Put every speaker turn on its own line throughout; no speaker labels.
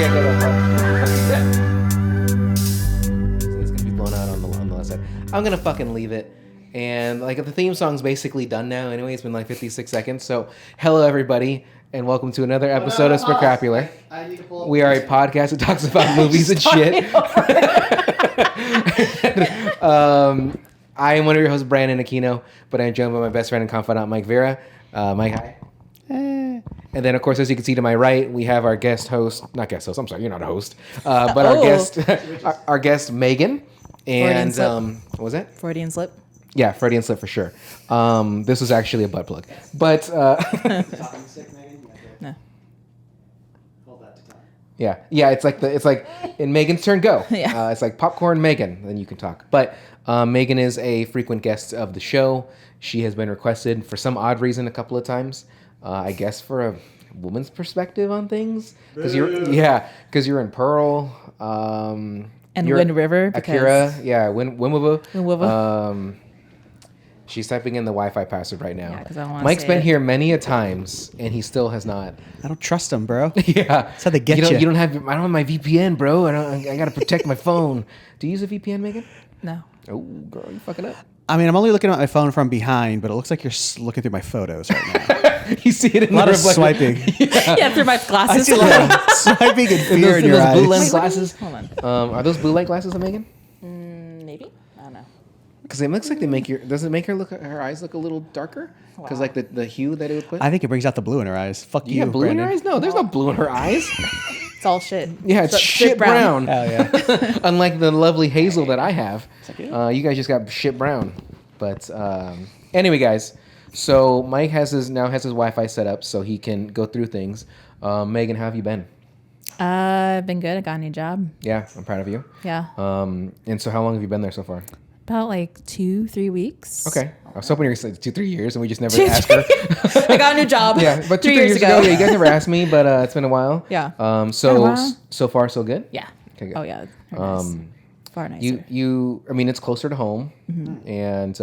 can't go that far. It's gonna be blown out on the left side. I'm gonna fucking leave it. And like the theme song's basically done now. Anyway, it's been like 56 seconds. So hello everybody, and welcome to another episode of Specrapular. We are a podcast that talks about movies and shit. I am one of your hosts, Brandon Aquino, but I'm joined by my best friend and confidant, Mike Vera. Mike, hi. And then, of course, as you can see to my right, we have our guest host, not guest host, I'm sorry, you're not a host, but our guest, Megan. And, what was that?
Freudian slip.
Yeah, Freudian slip for sure. This was actually a butt plug. But,
Talking sick, Megan?
No.
Hold that to time.
Yeah, it's like in Megan's turn, go.
Yeah.
It's like popcorn Megan, then you can talk. But Megan is a frequent guest of the show. She has been requested for some odd reason a couple of times. I guess for a woman's perspective on things. Because you're in Pearl.
And Wind River.
Akira. Yeah, Wind River. She's typing in the Wi-Fi password right now.
Yeah, 'cause I don't wanna
Mike's
say
been
it.
here many a times, and he still has not.
I don't trust them, bro.
Yeah,
That's how they get you.
You don't have. I don't have my VPN, bro. I got to protect my phone. Do you use a VPN, Megan?
No.
Oh, girl, you fucking up.
I mean, I'm only looking at my phone from behind, but it looks like you're looking through my photos right now.
You see it in
A lot
the
of swiping.
Yeah, through my
I
glasses.
see a lot of swiping and
In
fear
those
in your
blue
eyes.
lens glasses.
Hold on.
Are those blue light glasses, Megan?
Maybe? I don't know.
Because it looks like they make does it make her eyes look a little darker? Because
Wow.
like the hue that it would put.
I think it brings out the blue in her eyes. Fuck you,
You got blue in
Brandon.
your eyes? No, there's no blue in her eyes.
It's all shit.
Yeah, it's
So-
shit brown.
Oh, yeah.
Unlike the lovely hazel that I have. You guys just got shit brown. But anyway, guys. So Mike now has his Wi-Fi set up so he can go through things. Megan, how have you been?
I've been good. I got a new job.
Yeah, I'm proud of you.
Yeah.
And so how long have you been there so far?
About like 2-3 weeks.
Okay. I was hoping you were going to say 2-3 years and we just never asked her.
I got a new job.
Yeah, but 2-3
3
years ago, yeah, you guys never asked me, but it's been a while.
Yeah.
So
Been a while.
so far so good.
Yeah.
Okay, good.
Oh, yeah. Nice. Far nicer.
I mean, it's closer to home, and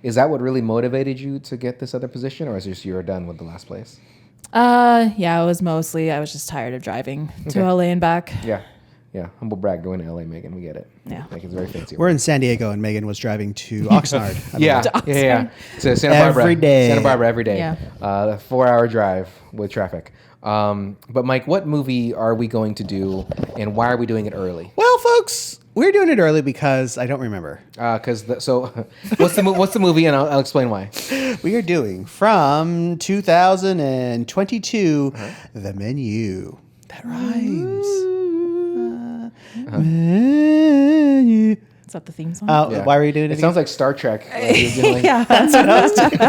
is that what really motivated you to get this other position, or is it just you were done with the last place?
Yeah, it was mostly, I was just tired of driving to LA and back.
Yeah, humble brag going to LA, Megan. We get it.
Yeah.
Like it's very fancy.
We're in San Diego, and Megan was driving to Oxnard. I
yeah,
believe.
yeah. To Santa Barbara
Every day.
Santa Barbara every day.
Yeah.
A 4-hour drive with traffic. But Mike, what movie are we going to do, and why are we doing it early?
Well, folks, we're doing it early because I don't remember.
What's the movie, and I'll explain why.
We are doing from 2022, The Menu. That rhymes. Menu.
Is that the theme song?
Yeah.
Why are we doing it?
It sounds like Star Trek. Like you're doing-
Yeah, that's what I was doing.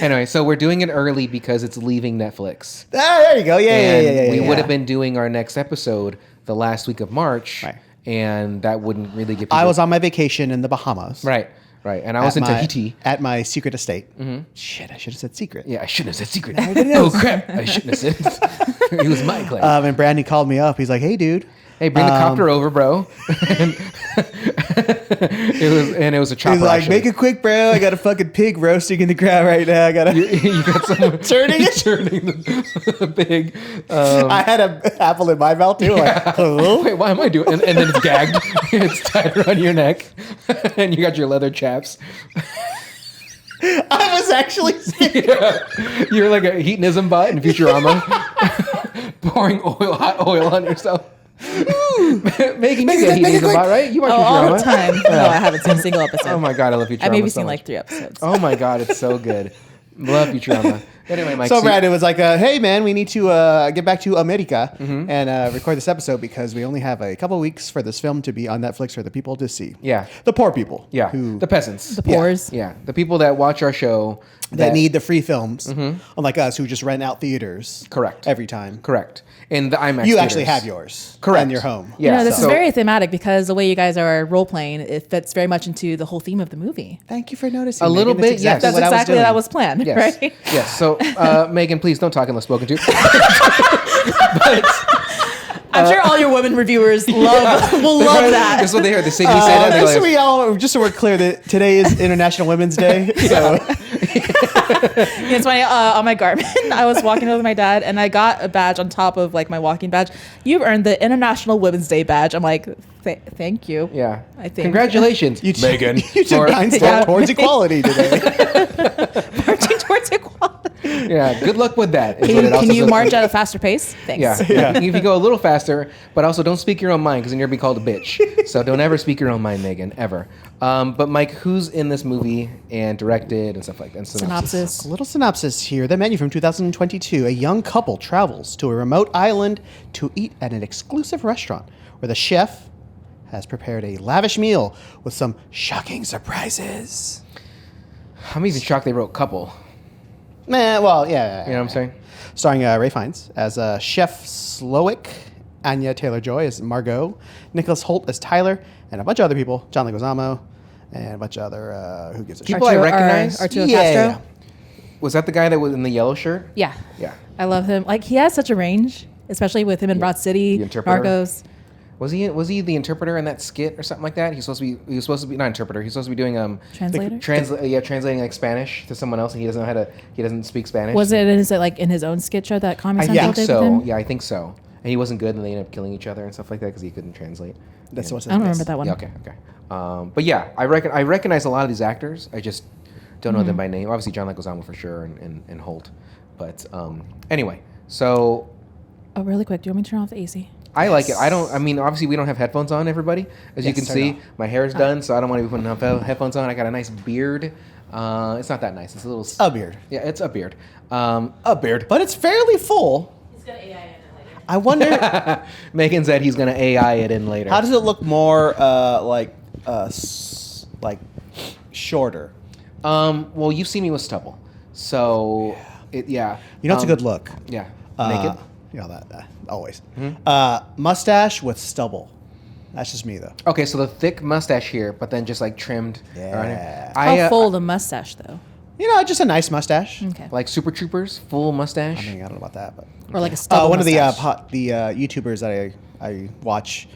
Anyway, so we're doing it early because it's leaving Netflix.
There you go. Yeah.
We would have been doing our next episode the last week of March,
Right.
and that wouldn't really get people...
I was on my vacation in the Bahamas.
Right. And I was in Tahiti.
At my secret estate. Shit, I should have said secret.
Yeah, I shouldn't have said secret. Oh, crap. I shouldn't have said it. It was my claim.
And Brandy called me up. He's like, hey, dude.
Hey, bring the copter over, bro. And it was a chopper.
He's like,
actually.
make it quick, bro. I got a fucking pig roasting in the ground right now. I got to...
You got someone
Turning it?
turning the pig.
I had an apple in my mouth, too. Like, hello?
Wait, why am I doing? And then it's gagged. It's tied around your neck, and you got your leather chaps.
I was actually...
You're like a hedonism bot in Futurama, pouring hot oil on yourself. Megan, you get hedonism bot, right? You watch
all
Futurama
the time. No, I haven't seen a single episode.
Oh my god, I love Futurama.
I maybe
so
seen
much.
like 3 episodes.
Oh my god, it's so good. Love Futurama. Anyway, Mike.
So Brandon was like, hey, man, we need to get back to America and record this episode because we only have a couple weeks for this film to be on Netflix for the people to see.
Yeah.
The poor people.
Yeah,
Who,
the peasants.
The pores.
Yeah, the people that watch our show
that need the free films, unlike us who just rent out theaters.
Correct.
Every time.
Correct. In the IMAX
You actually
theaters.
have yours.
Correct.
In your home.
Yeah.
You know, this
so-
is very thematic because the way you guys are role playing, it fits very much into the whole theme of the movie.
Thank you for noticing.
A little
Megan.
bit, yes.
That's
what
exactly
I
that
was
was planned,
Yes.
right?
Yes. So, Megan, please don't talk unless spoken to. But
I'm sure all your women reviewers will love that.
That's what they heard. They say, you say that. They're
Just so
like,
just so we're clear that today is International Women's Day. So
It's funny. On my Garmin, I was walking with my dad, and I got a badge on top of like my walking badge. You've earned the International Women's Day badge. I'm like, thank you.
Yeah.
I think.
Congratulations, Megan.
You took 9 steps towards equality today.
Marching towards equality.
Yeah. Good luck with that. is what it also
Can you
says.
march at a faster pace? Thanks.
Yeah. If you go a little faster, but also don't speak your own mind because then you're gonna be called a bitch. So don't ever speak your own mind, Megan, ever. But Mike, who's in this movie and directed and stuff like that? And
Synopsis.
A little synopsis here. The menu from 2022. A young couple travels to a remote island to eat at an exclusive restaurant where the chef has prepared a lavish meal with some shocking surprises.
I'm even shocked they wrote couple.
Man, well, yeah.
You know what I'm saying?
Starring Ralph Fiennes as Chef Slowick, Anya Taylor Joy as Margot, Nicholas Holt as Tyler, and a bunch of other people, John Leguizamo, and a bunch of other, who gives a shit?
People I recognize.
Arturo
Yeah.
Castro.
Was that the guy that was in the yellow shirt?
Yeah.
Yeah.
I love him. Like, he has such a range, especially with him in Broad City,
The interpreter.
Narcos.
Was he the interpreter in that skit or something like that? He was supposed to be not interpreter. He's supposed to be doing
Translator?
translating like Spanish to someone else, and he doesn't speak Spanish.
Is it like in his own skit show that Comedy
I
Central
think
did
so.
with him?
Yeah, I think so. And he wasn't good, and they ended up killing each other and stuff like that because he couldn't translate.
That's what's
I don't remember that one.
Yeah, okay. But yeah, I recognize a lot of these actors. I just don't know them by name. Obviously, John Leguizamo for sure, and Holt. But anyway, so
Oh, really quick. Do you want me to turn off the AC?
I like it. I mean, obviously, we don't have headphones on, everybody. As you
Yes,
can
turn
see,
it off.
my hair's done, so I don't want to be putting headphones on. I got a nice beard. It's not that nice. It's a little...
A beard.
Yeah, it's a beard. A beard.
But it's fairly full.
He's got AI in it later.
I wonder,
Megan said he's going to AI it in later.
how does it look more like shorter?
Well, you've seen me with stubble. So, yeah.
You know, it's a good look.
Yeah. Naked.
You know that always. Mustache with stubble. That's just me though.
Okay, so the thick mustache here, but then just like trimmed. around here.
Yeah.
How full the mustache, though?
You know, just a nice mustache.
Okay.
Like Super Troopers, full mustache.
I mean, I don't know about that, but
Or like a stubble
one of the
mustache.
YouTubers that I watch,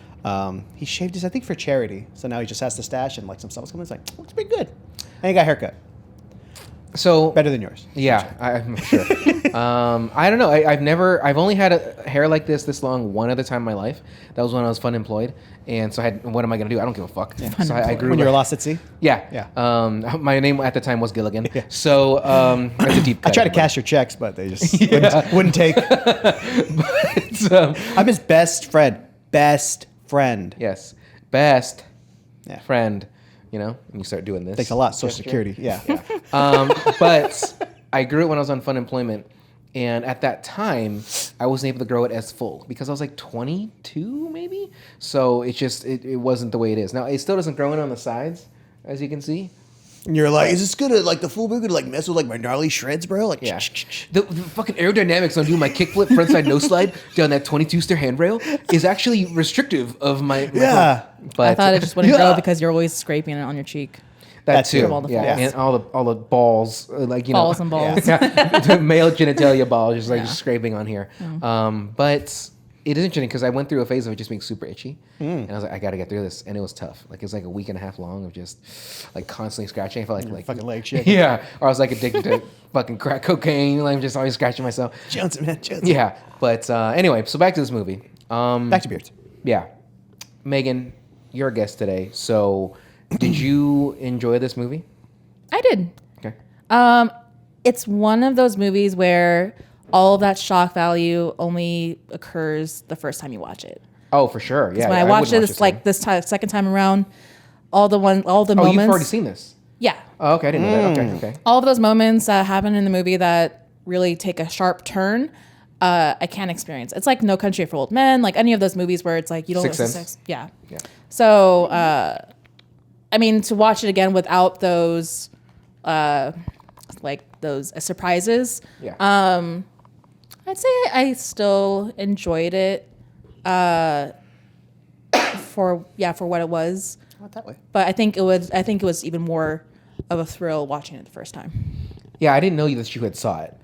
he shaved his, I think, for charity. So now he just has the stash and like some stuff coming. It's like, looks pretty good. And he got a haircut.
So
Better than yours.
Yeah, I'm sure. I don't know. I've only had a hair like this long one other time in my life. That was when I was fun employed, and so what am I gonna do? I don't give a fuck. So I grew.
When you were lost at sea.
Yeah,
Yeah.
My name at the time was Gilligan. So that's a deep cut.
I tried to cash your checks, but they just wouldn't take.
But,
I'm his best friend. Best friend.
yes, best
Yeah.
friend. You know, and you start doing this.
Thanks a lot, Social
gesture.
Security. Yeah.
But I grew it when I was on fun employment, and at that time, I wasn't able to grow it as full because I was like 22, maybe. So it wasn't the way it is now. It still doesn't grow in on the sides, as you can see.
And you're like, is this gonna like the full boot gonna like mess with like my gnarly shreds, bro? Like,
Yeah, the fucking aerodynamics on doing my kickflip frontside no slide down that 22 stair handrail is actually restrictive of my
Yeah.
But
I thought it just wouldn't
Yeah.
grow because you're always scraping it on your cheek.
that too.
From
all the
Yeah,
falls.
and all the balls, like
Balls and balls.
Yeah, the male genitalia balls, just like scraping on here. But it is interesting because I went through a phase of it just being super itchy, and I was like, I got to get through this, and it was tough. Like it was like a week and a half long of just like constantly scratching. I felt like
fucking leg shit.
Yeah, or I was like addicted to fucking crack cocaine. Like I'm just always scratching myself.
Johnson, man, Johnson.
Yeah, but anyway, so back to this movie.
Back to beards.
Yeah, Megan, you're a guest today. So, did you enjoy this movie?
I did.
Okay.
It's one of those movies where all of that shock value only occurs the first time you watch it.
Oh, for sure. Yeah.
When I watched it, it's like this time, second time around, all the
Oh,
moments.
you've already seen this.
Yeah.
Oh, okay. I didn't know that. Okay.
All of those moments that happen in the movie that really take a sharp turn, I can't experience. It's like No Country for Old Men, like any of those movies where it's like you don't
Sixth
listen to
Sense.
sex. Yeah.
Yeah.
So, I mean, to watch it again without those, like those surprises,
Yeah.
I'd say I still enjoyed it. For what it was,
Not that way.
but I think it was even more of a thrill watching it the first time.
Yeah, I didn't know that you had saw it.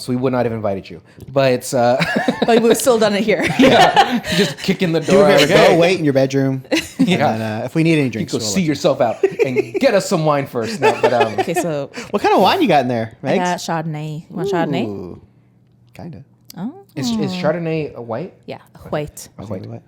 So we would not have invited you. But
But we've still done it here.
yeah, just kicking the door. Like,
Go
hey.
wait in your bedroom.
Yeah.
And then, if we need any
You
drinks,
go
we'll
see
let
yourself out and get us some wine first. No, but
Okay, so
What kind of wine you got in there,
I
Megs?
got Chardonnay. You want Chardonnay?
Ooh, kinda.
Oh,
is Chardonnay a white?
yeah, white.
A
I'll
white.
tell you what.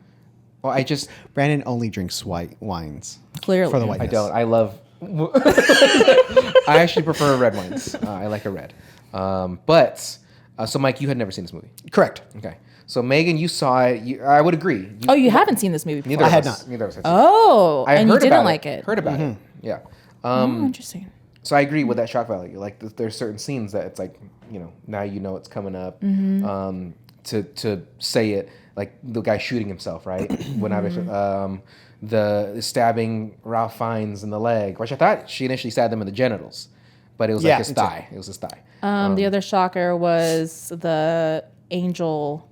Well,
Brandon only drinks white wines.
Clearly.
For the white.
I don't. I love. I actually prefer red wines. I like a red. So Mike, you had never seen this movie.
Correct.
Okay. So Megan, you saw it. I would agree.
Oh, you haven't seen this movie before?
Neither
I
of
had
us.
not.
Neither of us had seen it.
Oh,
I
and you
heard
didn't
about
like it.
Heard about it. Yeah.
Oh, interesting.
So I agree with that shock value. Like there's certain scenes that it's like, now you know it's coming up. To say it, like the guy shooting himself, right? When I was the stabbing Ralph Fiennes in the leg, which I thought she initially stabbed him in the genitals, but it was like his thigh. It was his thigh.
The other shocker was the angel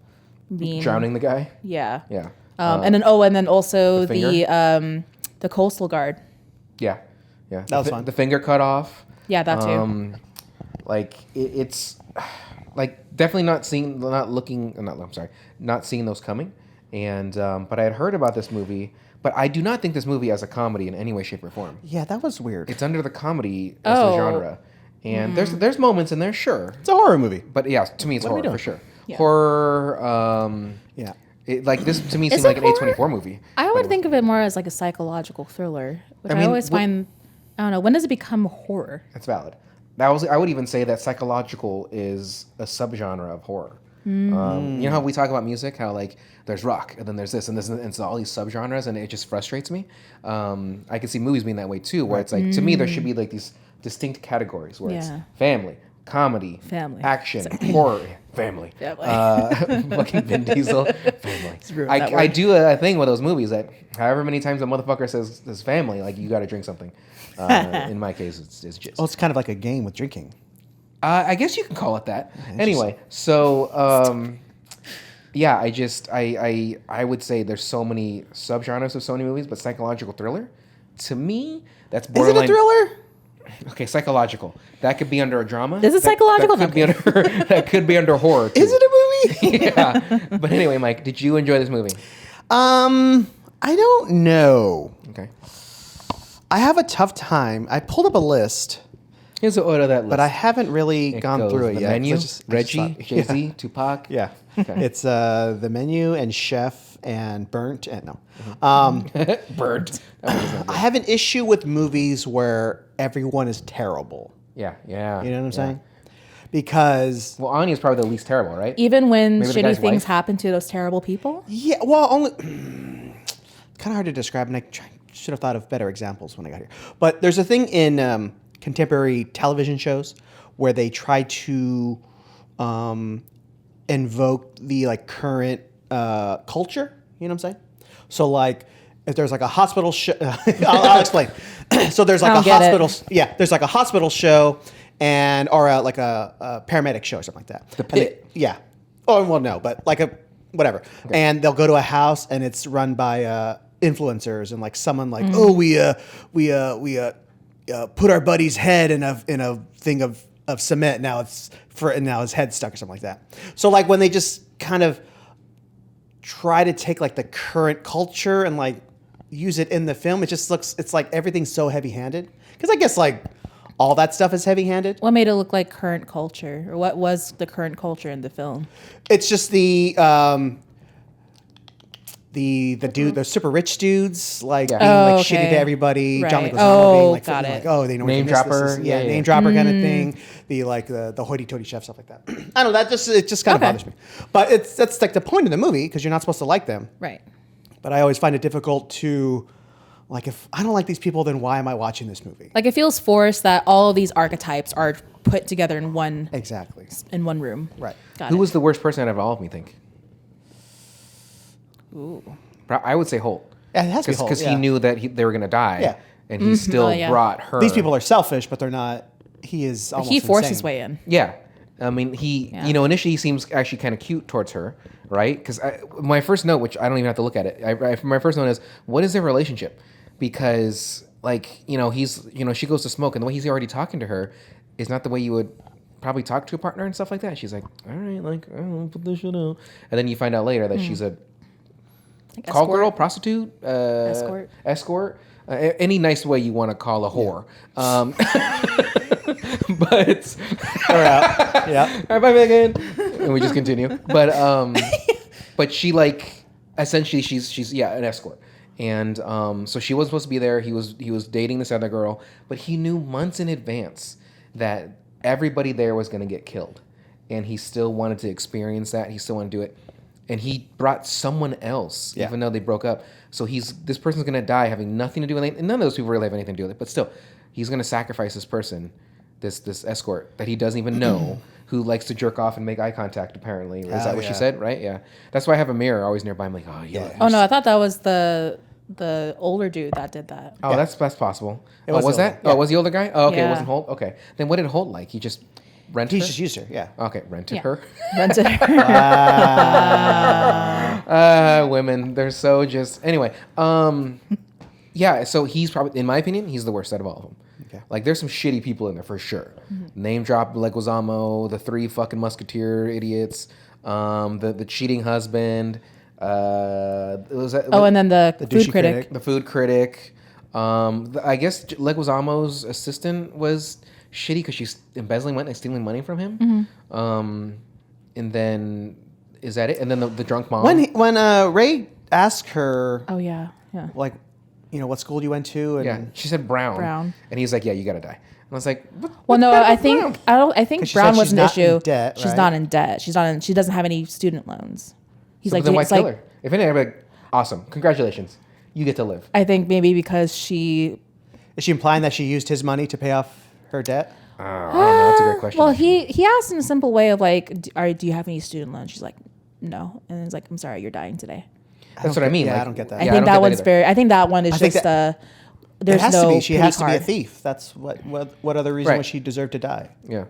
being
Drowning the guy.
Yeah.
Yeah.
And then also
the
the coastal guard.
Yeah. Yeah.
That was fun.
The finger cut off.
Yeah, that too.
Like it's like definitely not seeing those coming. And but I had heard about this movie, but I do not think this movie has a comedy in any way, shape, or form.
Yeah, that was weird.
It's under the comedy as the genre, and there's moments in there, sure,
It's a horror movie.
but yeah, to me it's horror for sure.
Yeah.
Horror.
Yeah.
Like this to me
Is
seems
it
like an
horror?
A24 movie.
I would think of it more as like a psychological thriller, which I
mean,
always find. I don't know. When does it become horror?
That's valid. I would even say that psychological is a subgenre of horror. You know how we talk about music, how like there's rock and then there's this and this and so all these subgenres, and it just frustrates me. I can see movies being that way too, where it's like to me there should be like these distinct categories where it's
Yeah.
family, comedy,
Family.
action, horror, family. Fucking Vin Diesel, family. I do a thing with those movies that however many times a motherfucker says family, like you got to drink something. In my case, it's just.
Well, it's kind of like a game with drinking.
I guess you can call it that. Anyway, so yeah, I would say there's so many subgenres of so many movies, but psychological thriller, to me, that's borderline.
Is it a thriller?
Okay, psychological. That could be under a drama.
Is it psychological?
That could be under horror. Too.
Is it a movie?
Yeah. But anyway, Mike, did you enjoy this movie?
I don't know.
Okay.
I have a tough time. I pulled up a list,
Here's the order of that list.
but I haven't really
It
gone
goes
through it
the
yet.
Menu,
I just
Reggie,
thought-
Jay-Z, Tupac.
Yeah.
Okay.
It's the Menu and Chef and Burnt and no.
Burnt.
I have an issue with movies where everyone is terrible.
Yeah.
You know what I'm saying? Because
Well, Anya's probably the least terrible, right?
Even when
Maybe the
shitty
guy's
things
wife?
happen to those terrible people.
yeah, well, only kind of hard to describe, and should have thought of better examples when I got here. But there's a thing in contemporary television shows where they try to invoke the like current culture. You know what I'm saying? So like, if there's like a hospital show, I'll explain. So there's like
I
a
don't get it.
hospital, yeah. There's like a hospital show, or like a paramedic show or something like that.
The Pit.
Yeah. Oh well, no, but like a whatever. Okay. And they'll go to a house and it's run by influencers and like someone like, oh, we put our buddy's head in a thing of cement. Now now his head's stuck or something like that. So like when they just kind of try to take like the current culture and like use it in the film, it's like everything's so heavy-handed. Because I guess like all that stuff is heavy-handed.
What made it look like current culture, or what was the current culture in the film?
It's just the super rich dudes like being like shitty to everybody.
Right.
John Leguizamo
Oh,
being like,
got
like,
it.
oh, they know
Name dropper.
Yeah,
Yeah.
name dropper kind of thing. The hoity-toity chef stuff like that. I don't know. It just kind of
Okay.
bothers me. But that's like the point of the movie because you're not supposed to like them.
Right.
But I always find it difficult to like if I don't like these people, then why am I watching this movie?
Like it feels forced that all of these archetypes are put together in one
Exactly.
room.
Right.
Got
Who
it.
was the worst person out of all of me, think?
Ooh.
I would say Holt.
Yeah, it has to be Holt,
Because
yeah.
he knew that they were going to die.
Yeah.
And he still
Oh, yeah.
brought her.
These people are selfish, but they're not. He is almost
He forced
insane.
his way in.
Yeah. I mean,
Yeah.
initially he seems actually kind of cute towards her, right? Because my first note, which I don't even have to look at it, my first note is, what is their relationship? Because, like, she goes to smoke, and the way he's already talking to her is not the way you would probably talk to a partner and stuff like that. She's like, all right, like, I don't know, put this shit out. And then you find out later that she's a
Like
call girl,
escort?
prostitute, escort, any nice way you want to call a whore. But
We're out. Yeah.
all right, bye, Megan. And we just continue. But she like essentially she's an escort. And so she was supposed to be there. He was dating this other girl, but he knew months in advance that everybody there was going to get killed, and he still wanted to experience that. He still wanted to do it, and he brought someone else, even though they broke up. So this person's going to die having nothing to do with it. And none of those people really have anything to do with it, but still, he's going to sacrifice this person, this escort that he doesn't even know. Who likes to jerk off and make eye contact, apparently. Is that what she said? Right? Yeah. That's why I have a mirror always nearby. I'm like, oh, yeah.
Oh, no, I thought that was the older dude that did that.
Oh, that's possible. Was
that?
that? Oh, was the older guy? Oh, okay.
Yeah.
It wasn't Holt? Okay. Then what did Holt like? He just rented
He
her?
just used her. Yeah.
Okay, rented her.
Rented her.
Women, they're so just... Anyway, yeah, so he's probably, in my opinion, he's the worst out of all of them.
Okay.
Like, there's some shitty people in there for sure. Name drop Leguizamo, the 3 fucking musketeer idiots, the cheating husband.
And then the food
douchey
critic.
The food critic. I guess Leguizamo's assistant was shitty because she's embezzling money and stealing money from him. And then is that it? And then the drunk mom.
When Ray asked her,
Oh, yeah.
like, what school you went to? And
Yeah, she said Brown. And he's like, yeah, you gotta die. And I was like,
Well, no, I think
Because she
Brown
said
was
she's
an
not in
issue.
debt,
She's
right?
not in debt. She doesn't have any student loans. He's
so
like,
then why
it's
kill
like,
her? If anything, I'd be like, awesome, congratulations, you get to live.
I think maybe because she.
Is she implying that she used his money to pay off her debt?
I don't know. That's a great question.
Well, he asked in a simple way of like, do you have any student loans? She's like, no, and he's like, I'm sorry, you're dying today.
That's what I mean.
Yeah,
like,
I don't get that.
I
yeah,
think
don't
that
get
one's
either.
very. I think that one is
I think
just there's
it has
no
to be. She
pity
has to be a
card.
thief. That's what other reason
Right.
would she deserve to die?
Yeah.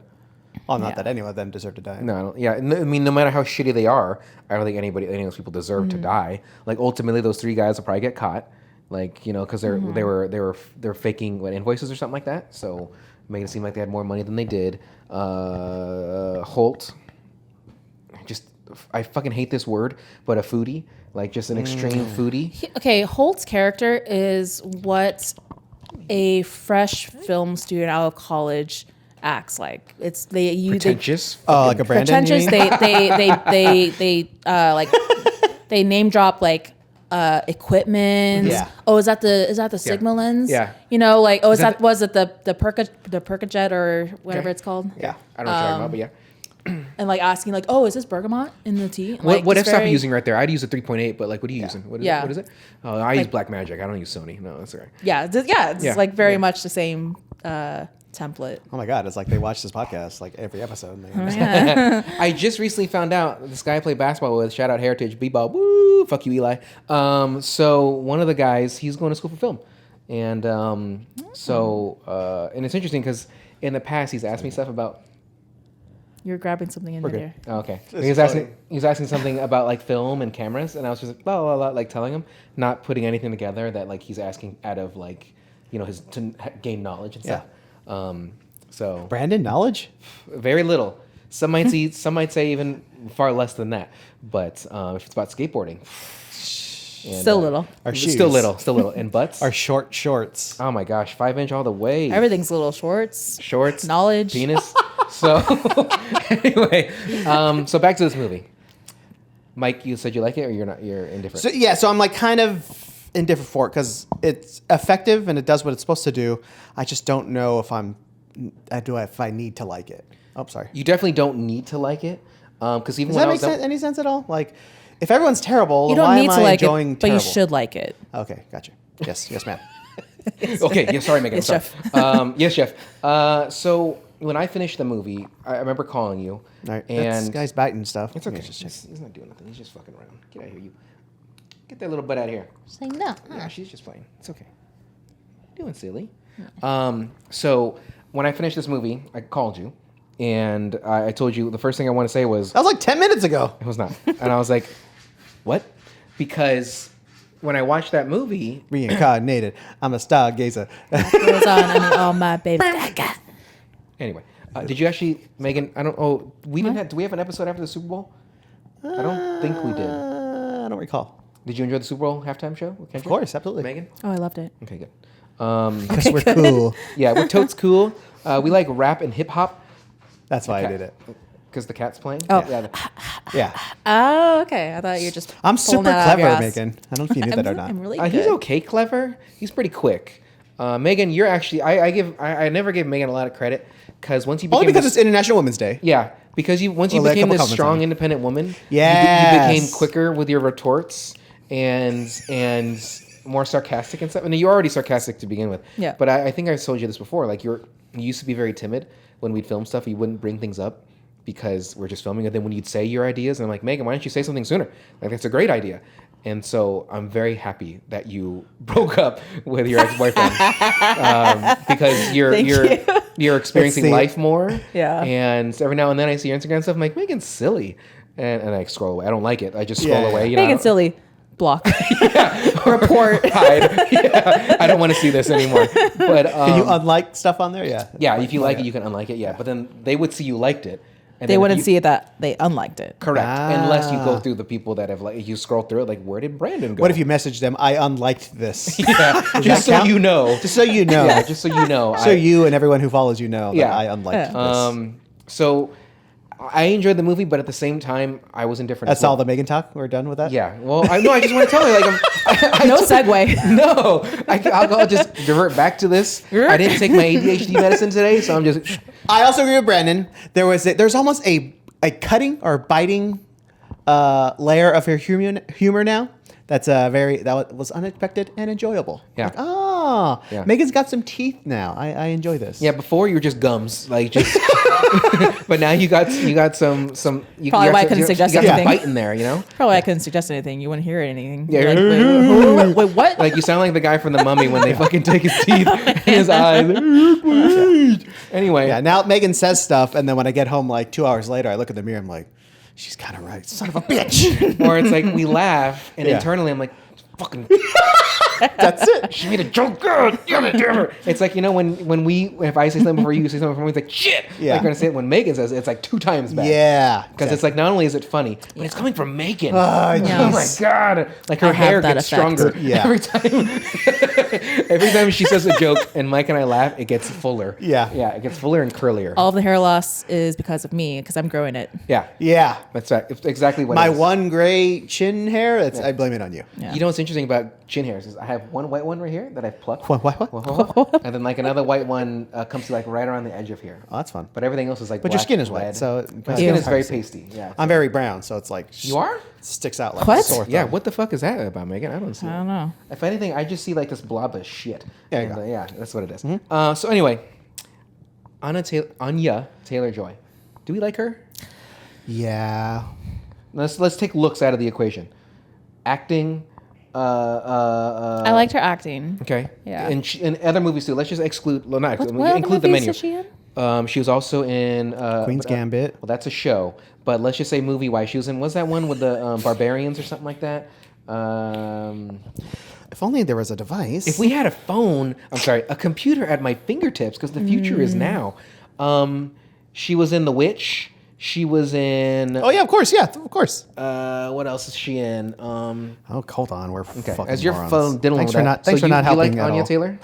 Well, not
Yeah.
that anyone of them deserve to die.
No, I don't, yeah. I mean, no matter how shitty they are, I don't think any of those people deserve to die. Like, ultimately, those 3 guys will probably get caught. Like, because they were faking invoices or something like that. So making it seem like they had more money than they did. Holt, I fucking hate this word, but a foodie, like just an extreme foodie.
Okay, Holt's character is what a fresh film student out of college acts like. It's
Pretentious.
Like a Brandon.
pretentious.
you mean?
They name drop like equipment.
Yeah.
Oh, is that the Sigma lens?
Yeah.
Was it the Percojet or whatever it's called?
Yeah, I don't know what you're talking about, but yeah.
And like asking like, oh, is this bergamot in the tea?
What
it's
f-stop are
very-
you using right there? I'd use a 3.8, but like, what are you using? What is it? Oh, I use
Like-
Blackmagic. I don't use Sony. No, that's all right.
Yeah, it's like very much the same template.
Oh my God! It's like they watch this podcast like every episode. And they
I just recently found out this guy I play basketball with. Shout out Heritage B-Ball. Woo! Fuck you, Eli. So one of the guys, he's going to school for film, and and it's interesting because in the past he's asked me stuff about.
You're grabbing something in
We're
there.
good.
Oh, okay.
It's
He was asking something about like film and cameras, and I was just like, blah, blah, blah, like telling him, not putting anything together that like he's asking out of like, his to gain knowledge and stuff. So
Brandon, knowledge?
very little. Some might say even far less than that. But if it's about skateboarding, and,
Still little.
Our shoes.
still little, and butts.
Our short shorts.
Oh my gosh, 5-inch all the way.
Everything's little. Shorts. Knowledge.
penis. So anyway, so back to this movie. Mike, you said you like it, or you're not? You're indifferent.
So I'm like kind of indifferent for it because it's effective and it does what it's supposed to do. I just don't know if if I need to like it. Oh, sorry.
You definitely don't need to like it, because even
Does
when
that make any sense at all? Like, if everyone's terrible,
You
then
don't
why
need
am
to
I
like
enjoying
it, but you
terrible?
should like it.
Okay, gotcha. Yes, ma'am.
Okay, yeah, sorry, Megan.
Yes,
I'm
Chef.
sorry. Yes, Chef. So when I finished the movie, I remember calling you,
All right,
and
this guy's biting stuff.
it's okay.
Let me just check.
He's not doing nothing. He's just fucking around. Get out of here, you. Get that little butt out of here.
Say no.
Yeah, she's just playing. It's okay. Doing silly. So when I finished this movie, I called you, and I told you the first thing I want to say was
That was like 10 minutes ago.
it was not, and I was like, what? Because when I watched that movie,
Reincarnated. I'm a stargazer.
Goes on. I mean, all my baby.
anyway, did you actually, Megan? I don't. Do we have an episode after the Super Bowl? I don't think we did.
I don't recall.
Did you enjoy the Super Bowl halftime show? With
Of course, absolutely.
Megan?
Oh, I loved it.
Okay, good.
Because we're cool.
Yeah, we're totes cool. We like rap and hip hop
That's why I did it.
because the cat's playing.
Oh.
Yeah.
Oh, okay. I thought you were just.
I'm
pulling
super
that out of your
clever,
ass.
Megan. I don't know if you knew that or not.
I'm really good.
He's okay, clever. He's pretty quick. Megan, you're actually I never give Megan a lot of credit because once you became
Only because it's International Women's Day.
yeah, because once you
Well, a
became
couple
this
comments
strong,
on it.
independent woman, you
Yes.
became quicker with your retorts and more sarcastic and stuff. And you're already sarcastic to begin with.
Yeah.
But I think I told you this before. Like you used to be very timid when we'd film stuff. You wouldn't bring things up because we're just filming. And then when you'd say your ideas, and I'm like, Megan, why don't you say something sooner? Like that's a great idea. And so I'm very happy that you broke up with your ex-boyfriend because you're experiencing
Let's see.
life more.
Yeah.
And every now and then I see your Instagram stuff. I'm like, Megan's silly, and I scroll away. I don't like it. I just scroll
Yeah.
away. You know,
Megan silly. Block. Report.
hide. Yeah, I don't want to see this anymore. But
Can you unlike stuff on there? Yeah.
yeah, if you like it, you can unlike it. Yeah, but then they would see you liked it. And
They
then if
wouldn't
you-
see that they unliked it.
Correct. Unless you go
Ah.
through the people that have like you scroll through it. Like, where did Brandon go?
What if you message them? I unliked this.
Yeah, just so
count?
you know.
Just so you know.
Yeah, just so you know.
So you and everyone who follows you know
Yeah.
that I unliked this.
So I enjoyed the movie, but at the same time, I was indifferent.
That's
as well.
all the Megan talk? We're done with that?
Yeah. Well, I just want to tell you, like,
No segue.
No, I'll just divert back to this. I didn't take my ADHD medicine today, so I'm just.
I also agree with Brandon. There's almost a cutting or biting layer of her humor now. That was unexpected and enjoyable.
Yeah.
Like,
Yeah.
Megan's got some teeth now. I enjoy this.
Yeah, before you were just gums, like just. But now you got some. You
Probably
got
why I
some-
couldn't
you
suggest
got some
anything.
bite in there, you know.
Probably I couldn't suggest anything. You wouldn't hear anything.
Yeah.
You're like, wait, what?
Like you sound like the guy from The Mummy when they fucking take his teeth in his eyes. Anyway,
Yeah, now Megan says stuff, and then when I get home like 2 hours later, I look in the mirror, I'm like, she's kind of right. Son of a bitch.
or it's like we laugh, and
Yeah.
internally I'm like, fucking.
That's it.
She made a joke. God damn it, damn it. It's like, you know, if I say something before you say something before me, it's like, shit.
Yeah.
Like when I say it, when Megan says it, it's like 2 times bad.
Yeah.
Because it's like, not only is it funny, but it's coming from Megan.
Yes.
Oh my God. Like her
I have
hair
that
gets
effect.
stronger
Yeah.
every time. Every time she says a joke and Mike and I laugh, it gets fuller.
Yeah.
Yeah, it gets fuller and curlier.
All of the hair loss is because of me, because I'm growing it.
Yeah.
Yeah.
That's right. It's exactly what
My
it is.
one gray chin hair, I blame it on you.
Yeah.
You know what's interesting about chin hairs is I have one white one right here that I've plucked.
What?
And then like another white one comes to like right around the edge of here.
Oh, that's fun.
But everything else is like
But your
black
skin is
and red.
white, so
my skin
it's
is very
hard to see.
pasty. Yeah.
I'm very brown, so it's like
You are?
sticks out like
What?
a sore thumb.
Yeah, what the fuck is that about, Megan? I don't see
I
it.
don't know.
If anything, I just see like this blob of shit.
There you
And,
go.
yeah, that's what it is. So anyway, Anya Taylor Joy. Do we like her?
Yeah.
Let's take looks out of the equation. Acting.
I liked her acting.
Okay.
Yeah.
And other movies too. Let's just exclude. Well, not exclude.
What
Include the
movies
menu.
is she in?
She was also in
Queen's Gambit.
Well, that's a show, but let's just say movie-wise, she was in. Was that one with the barbarians or something like that?
If only there was a device.
If we had a computer at my fingertips, because the future is now. She was in The Witch. She was in.
Oh yeah, of course. Yeah, of course.
What else is she in?
Oh, hold on. We're
Okay.
fucking
As your
morons.
phone diddling
Thanks
with
for
that.
not. Thanks
So
for not
you
helping
like
at
Anya
all.
Taylor?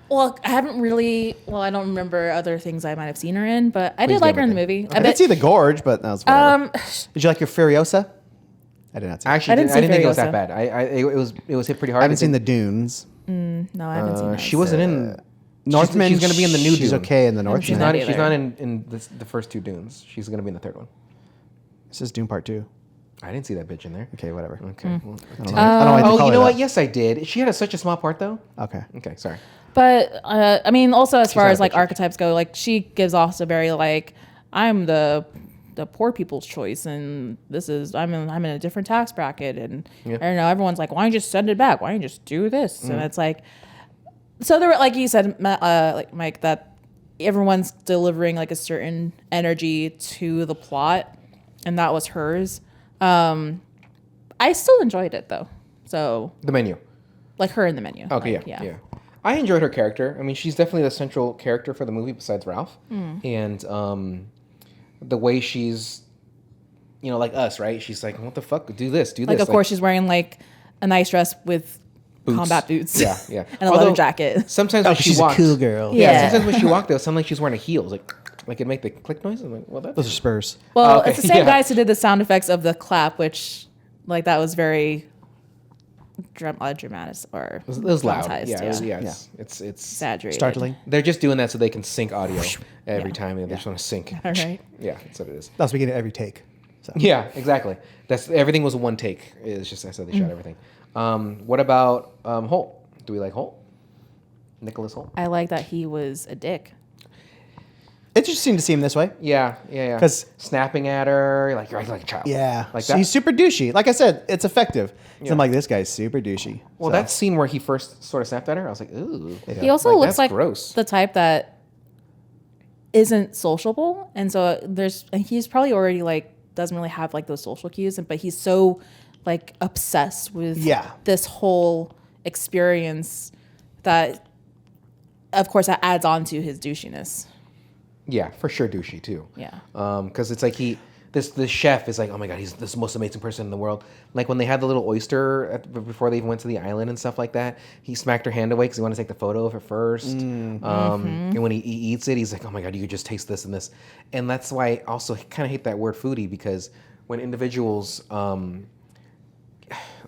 Well, I haven't really. Well, I don't remember other things I might have seen her in, but I
Please
did like
do,
her in the
Megan.
movie.
I did see the gorge, but that was whatever. Did you like your Furiosa? I did not see.
Actually,
I didn't
I didn't
see
think it was that
Furiosa.
bad. It was hit pretty hard.
I haven't seen the Dunes.
No, I haven't seen that.
She wasn't in.
Northman.
She's going to be in the new
She's
Dune.
okay in the Northman.
She's
not
not.
either.
She's not in the first 2 Dunes. She's going to be in the 3rd one.
This is Dune Part 2.
I didn't see that bitch in there.
Okay, whatever.
Okay. Well,
I don't know. I don't know why they
oh,
call
you
her
know
that.
what? Yes, I did. She had such a small part though.
Okay.
Okay, sorry.
But I mean, also as far
not
as
a
like
bitch.
archetypes go, like she gives off a very like I'm the poor people's choice, and I'm in a different tax bracket, and
Yeah.
I don't know. Everyone's like, why don't you just send it back? Why don't you just do this? And it's like, so there were like you said, like Mike, that everyone's delivering like a certain energy to the plot, and that was hers. I still enjoyed it though. So
The menu.
like her in the menu.
Okay,
like,
yeah. I enjoyed her character. I mean, she's definitely the central character for the movie besides Ralph. And the way she's like us, right? She's like, what the fuck? Do this.
Like, of course, she's wearing like a nice dress with combat boots.
Yeah, yeah.
And a leather jacket.
Sometimes when she
she's
walks,
a cool girl.
Yeah.
Sometimes when she walked, though, it sounded like she's wearing a heel. It was like it'd make the click noise. I'm like, well, that's
Those are Spurs.
Well,
okay,
it's the same
yeah.
guys who did the sound effects of the clap, which, like, that was very dramatic or
it was loud.
dramatized,
Yeah, it's
exaggerated.
Startling.
They're just doing that so they can sync audio every time. They just want to sync.
All right.
Yeah, that's what it is.
That's beginning of every take. So.
Yeah, exactly. That's everything was one take. It's just that's how they shot everything. What about Holt? Do we like Holt? Nicholas Holt?
I like that he was a dick.
Interesting to see him this way.
Yeah.
'Cause-
snapping at her, you're acting like a child.
Yeah.
like
So
that.
he's super douchey. Like I said, it's effective. So
Yeah.
I'm like, this guy's super douchey.
Well,
So-
that scene where he first sort of snapped at her, I was like, ooh.
He also looks
that's
like
gross.
the type that isn't sociable, and so he's probably already like doesn't really have like those social cues, but he's so like obsessed with this whole experience that, of course, that adds on to his douchiness.
Yeah, for sure, douchey too.
Yeah.
Because it's like this chef is like, oh my god, he's the most amazing person in the world. Like when they had the little oyster before they even went to the island and stuff like that, he smacked her hand away because he wanted to take the photo of it first. And when he eats it, he's like, oh my god, you could just taste this and this. And that's why I also kind of hate that word foodie, because when individuals,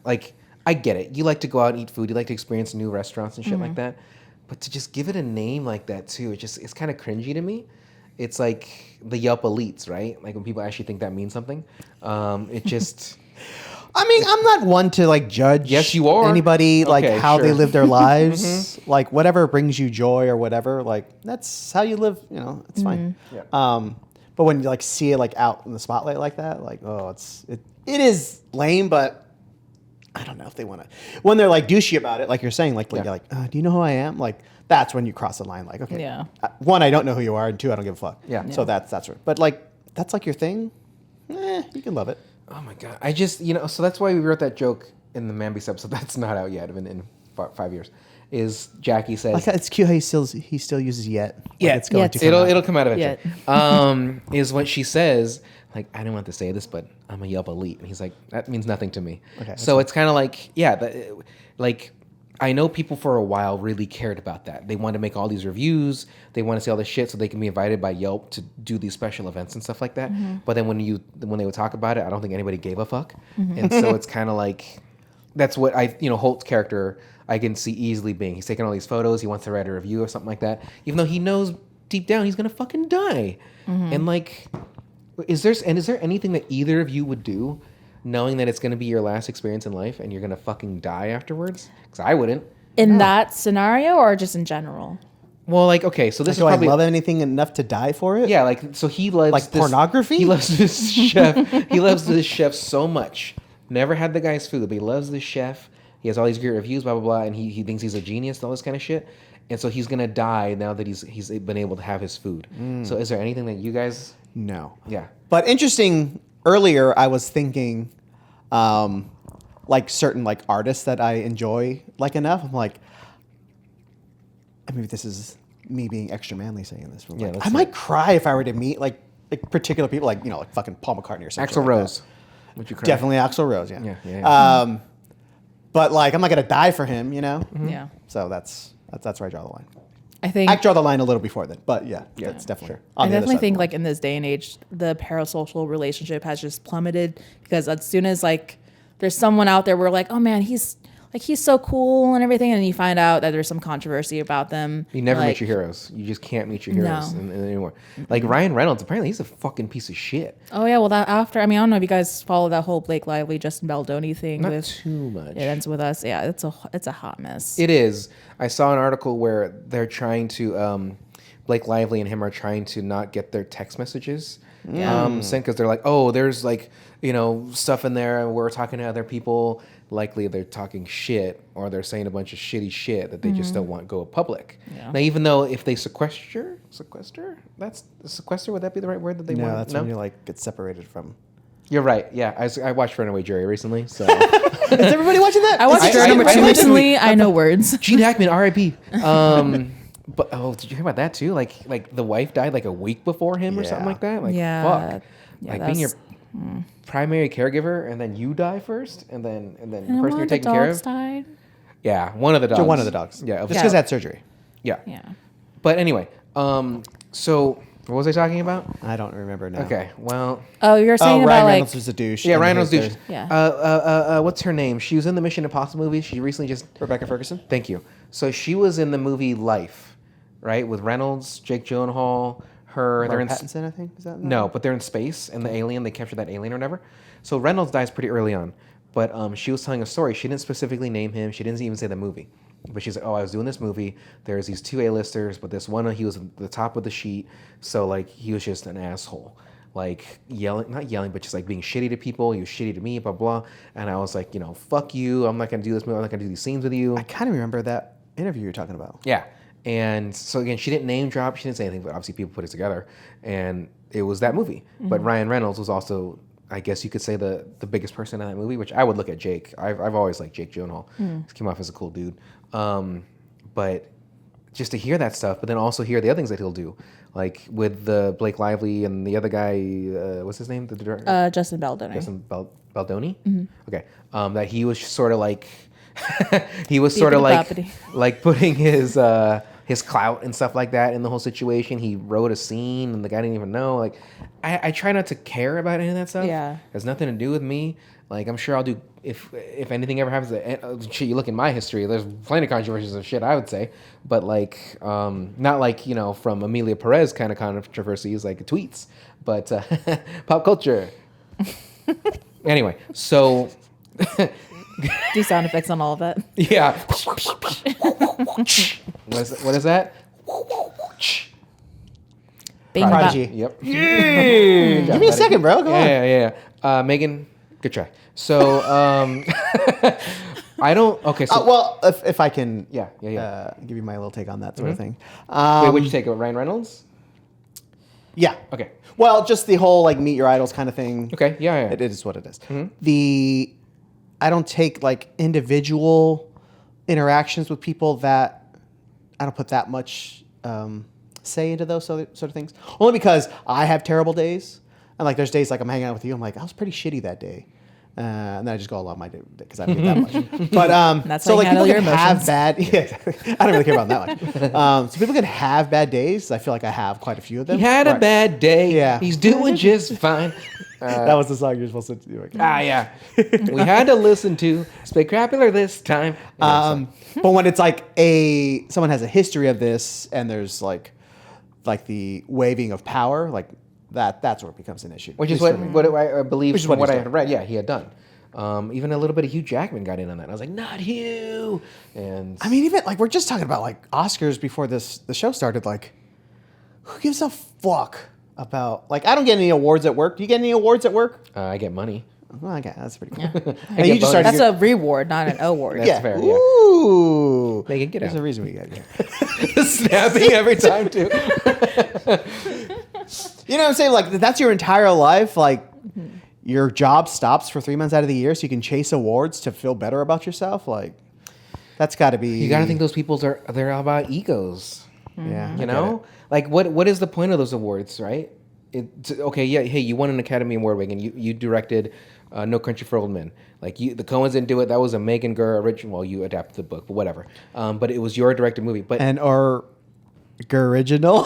like, I get it. You like to go out and eat food. You like to experience new restaurants and shit like that. But to just give it a name like that too, it's kind of cringy to me. It's like the Yelp elites, right? Like when people actually think that means something. It just...
I mean, I'm not one to like judge
Yes, you are.
anybody, like
Okay,
how they
sure.
live their lives. Like whatever brings you joy or whatever, like that's how you live, it's fine.
Yeah.
But when you like see it like out in the spotlight like that, like, oh, it is lame, but I don't know if they want to. When they're like douchey about it, like you're saying, like, you're like, do you know who I am? Like that's when you cross the line. Like, okay,
Yeah.
One, I don't know who you are, and two, I don't give a fuck.
Yeah.
So that's right. But like that's like your thing. You can love it.
Oh my god! I just so that's why we wrote that joke in the Man Beast episode. That's not out yet. In 5 years, is Jackie says
Like it's cute how he still uses yet. Like,
Yeah,
it's going
Yet.
to come out.
it'll come out eventually.
Yet.
Is what she says. Like, I don't want to say this, but I'm a Yelp elite, and he's like, that means nothing to me.
Okay,
So it's kind of like, like I know people for a while really cared about that. They wanted to make all these reviews. They want to see all this shit so they can be invited by Yelp to do these special events and stuff like that. But then when they would talk about it, I don't think anybody gave a fuck. And so it's kind of like, that's what Holt's character, I can see easily being. He's taking all these photos. He wants to write a review or something like that, even though he knows deep down he's going to fucking die. And like, is there anything that either of you would do knowing that it's going to be your last experience in life and you're going to fucking die afterwards? Because I wouldn't.
In that scenario, or just in general?
Well, like, okay, so this
Do
is probably...
I love anything enough to die for it?
Yeah, like, so he loves...
Like pornography?
He loves this chef. He loves this chef so much. Never had the guy's food, but he loves this chef. He has all these great reviews, blah, blah, blah, and he thinks he's a genius and all this kind of shit. And so he's going to die now that he's been able to have his food. So is there anything that you guys...
No.
Yeah.
But interesting, earlier I was thinking like certain like artists that I enjoy like enough. I'm like, I mean, this is me being extra manly saying this. But
Yeah,
like,
let's
I
see
might
it.
cry if I were to meet like particular people, like, like fucking Paul McCartney or something.
Axl
like
Rose.
that.
Would you cry?
Definitely Axl Rose, yeah.
Yeah.
But like, I'm not going to die for him,
Yeah.
So that's where I draw the line.
I think
I draw the line a little before then, but yeah, that's definitely.
sure.
on
I
the other
definitely
side
think
of the
like in this day and age, the parasocial relationship has just plummeted, because as soon as like there's someone out there, we're like, oh man, he's so cool and everything, and you find out that there's some controversy about them.
You never
like,
meet your heroes. You just can't meet your heroes
No.
anymore. Like Ryan Reynolds, apparently he's a fucking piece of shit.
Oh yeah, well that after, I mean, I don't know if you guys follow that whole Blake Lively, Justin Baldoni thing.
Not
with
too much.
It ends with us. Yeah, it's a hot mess.
It is. I saw an article where they're trying to, Blake Lively and him are trying to not get their text messages sent, because they're like, oh, there's like, stuff in there, and we're talking to other people. Likely they're talking shit, or they're saying a bunch of shitty shit that they just don't want go public.
Yeah.
Now, even though if they sequester, would that be the right word that they
No,
want?
that's when you like get separated from.
You're right. Yeah, I watched Runaway Jury recently, so.
Is everybody watching that?
I watched Journal number 2 recently. I know words.
Gene Hackman, R.I.P. But did you hear about that too? Like the wife died like a week before him or something
Yeah.
like that. Like
Yeah.
fuck.
Yeah,
Like
that's
being your primary caregiver, and then you die first, and then the
And
person
one
you're
of the
taking care
dogs
of.
died.
Yeah, one of the dogs.
One of the dogs.
Yeah,
Just because had surgery.
yeah.
Yeah.
But anyway, so what was I talking about?
I don't remember now.
Okay, well,
Oh, you were saying about
Ryan
like
Reynolds was a douche.
yeah,
and
Ryan was
there's
douche.
Yeah.
What's her name? She was in the Mission Impossible movie. She recently just.
Rebecca Ferguson.
Thank you. So she was in the movie Life, right, with Reynolds, Jake Gyllenhaal, her. They're
Robert
in
Pattinson, I think. Is that
no, but they're in space, and the alien. They captured that alien or whatever. So Reynolds dies pretty early on, but she was telling a story. She didn't specifically name him. She didn't even say the movie. But she's like, oh, I was doing this movie. There's these two A-listers, but this one, he was at the top of the sheet. So, like, he was just an asshole. Like, not yelling, but just, like, being shitty to people. He was shitty to me, blah, blah. And I was like, fuck you. I'm not going to do this movie. I'm not going to do these scenes with you.
I kind of remember that interview you're talking about.
Yeah. And so, again, she didn't name drop. She didn't say anything, but obviously people put it together. And it was that movie. Mm-hmm. But Ryan Reynolds was also, I guess you could say, the biggest person in that movie, which I would look at Jake. I've always liked Jake Gyllenhaal. He came off as a cool dude. But just to hear that stuff, but then also hear the other things that he'll do, like with the Blake Lively and the other guy, what's his name? The director?
Justin Baldoni.
Justin Baldoni? Mm-hmm. Okay. That he was sort of like, he was sort of like putting his clout and stuff like that in the whole situation. He wrote a scene and the guy didn't even know. Like, I try not to care about any of that stuff.
Yeah.
It has nothing to do with me. Like, I'm sure I'll do, if anything ever happens, shit, you look in my history, there's plenty of controversies of shit, I would say. But, like, not like, from Amelia Perez kind of controversies, like tweets, but pop culture. Anyway, so.
Do sound effects on all of that.
Yeah. What is that?
Bing
Prodigy.
bop.
Yep.
Give me a second, bro. Go on.
Yeah. Megan, good try. So, I don't. Okay. So,
Well, if I can,
Yeah.
give you my little take on that sort of thing.
wait, what'd you take? Ryan Reynolds?
Yeah.
Okay.
Well, just the whole like meet your idols kind of thing.
Okay. Yeah.
It is what it is. I don't take like individual interactions with people that I don't put that much say into those sort of things. Only because I have terrible days. And like there's days like I'm hanging out with you, I'm like, I was pretty shitty that day. And then I just go along my day because I don't get that much. But
That's
so
how you
like people
handle your
can have
emotions.
bad yeah, exactly. I don't really care about that much. So people can have bad days. I feel like I have quite a few of them.
He had a
Right.
bad day.
Yeah.
He's doing just fine.
That was the song you're supposed to do.
Yeah. We had to listen to spectacular this time.
But when it's like someone has a history of this and there's like the waving of power, like that's where it becomes an issue.
Which is what I believe
Which is
from
what
what I
he's
had read. Yeah, he had done. Even a little bit of Hugh Jackman got in on that. I was like, not Hugh. And
I mean, even like we're just talking about like Oscars before the show started. Like, who gives a fuck about like I don't get any awards at work. Do you get any awards at work?
I get money.
Well, I get that's pretty cool.
I get bonus.
That's a reward, not an award.
That's fair, yeah.
Ooh.
Megan, get
There's
out.
a reason we got here.
Snapping every time too.
You know what I'm saying? Like that's your entire life. Like your job stops for 3 months out of the year, so you can chase awards to feel better about yourself. Like that's got to be.
You got to think those people they're all about egos.
Yeah, I
You
get
know, like what is the point of those awards, right? Okay, yeah, hey, you won an Academy Award, Megan. You directed No Country for Old Men. Like the Coens didn't do it. That was a Megan Gurr original. Well, you adapted the book, but whatever. But it was your directed movie. But
And or original.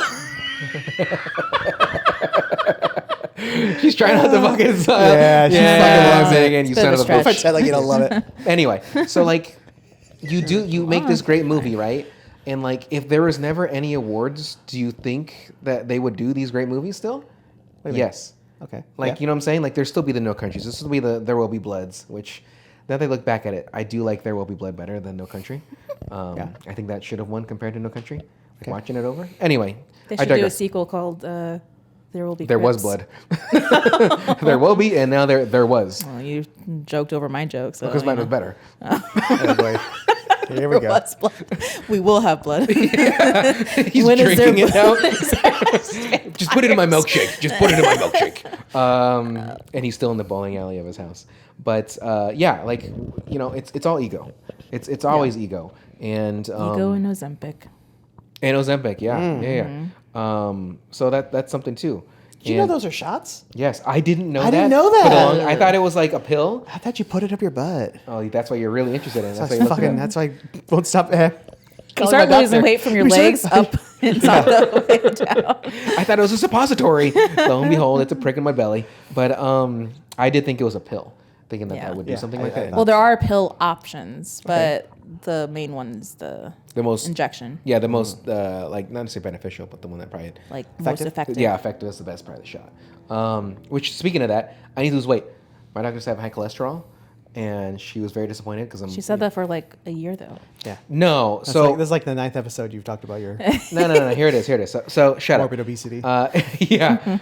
she's trying not to fucking.
Yeah, she's fucking loves it.
Megan, you
It's a
son
bit
of
of
a
a
bitch.
stretch.
Pretend like you don't love it.
Anyway, so like you make this great movie, right? And like if there was never any awards, do you think that they would do these great movies still? Yes.
Okay.
Like,
yeah.
you know what I'm saying? Like there'd still be the No Countries. This will be the There Will Be Bloods, which now they look back at it, I do like There Will Be Blood better than No Country.
Yeah.
I think that should have won compared to No Country. Like watching it over. Anyway,
They
I
should do a
digress.
sequel called There Will Be
There was
Crips.
blood. There will be, and now there was.
Well, you joked over my joke, so
Because mine
you
was
know.
better.
Oh, boy. Here we go.
Was blood. We will have blood.
He's
When is there
drinking it now.
blood?
Just put it in my milkshake. Just put it in my milkshake. And he's still in the bowling alley of his house. But yeah, like it's all ego. It's always ego. And
Ego and Ozempic.
and Ozempic, yeah. So that's something too.
Did you know those are shots?
Yes, I didn't know that.
I didn't know that.
For the long- I thought it was like a pill.
I thought you put it up your butt.
Oh, that's why you're really interested in it. That's why you looked it up.
That's why I won't stop.
You start losing weight from your legs up inside the way down.
I thought it was a suppository. Lo and behold, it's a prick in my belly. But I did think it was a pill, thinking that would do something like that.
Well, there are pill options, but the main one is the
most
injection.
Yeah, the most like not to say beneficial, but the one that probably
most effective.
Yeah, effective is the best part of the shot. Which, speaking of that, I need to lose weight. My doctor said I have high cholesterol. And she was very disappointed because
She said that for like a year though.
Yeah.
No.
This
So
is like the 9th episode you've talked about your
no. Here it is. So shut
morbid
up.
obesity.
Yeah.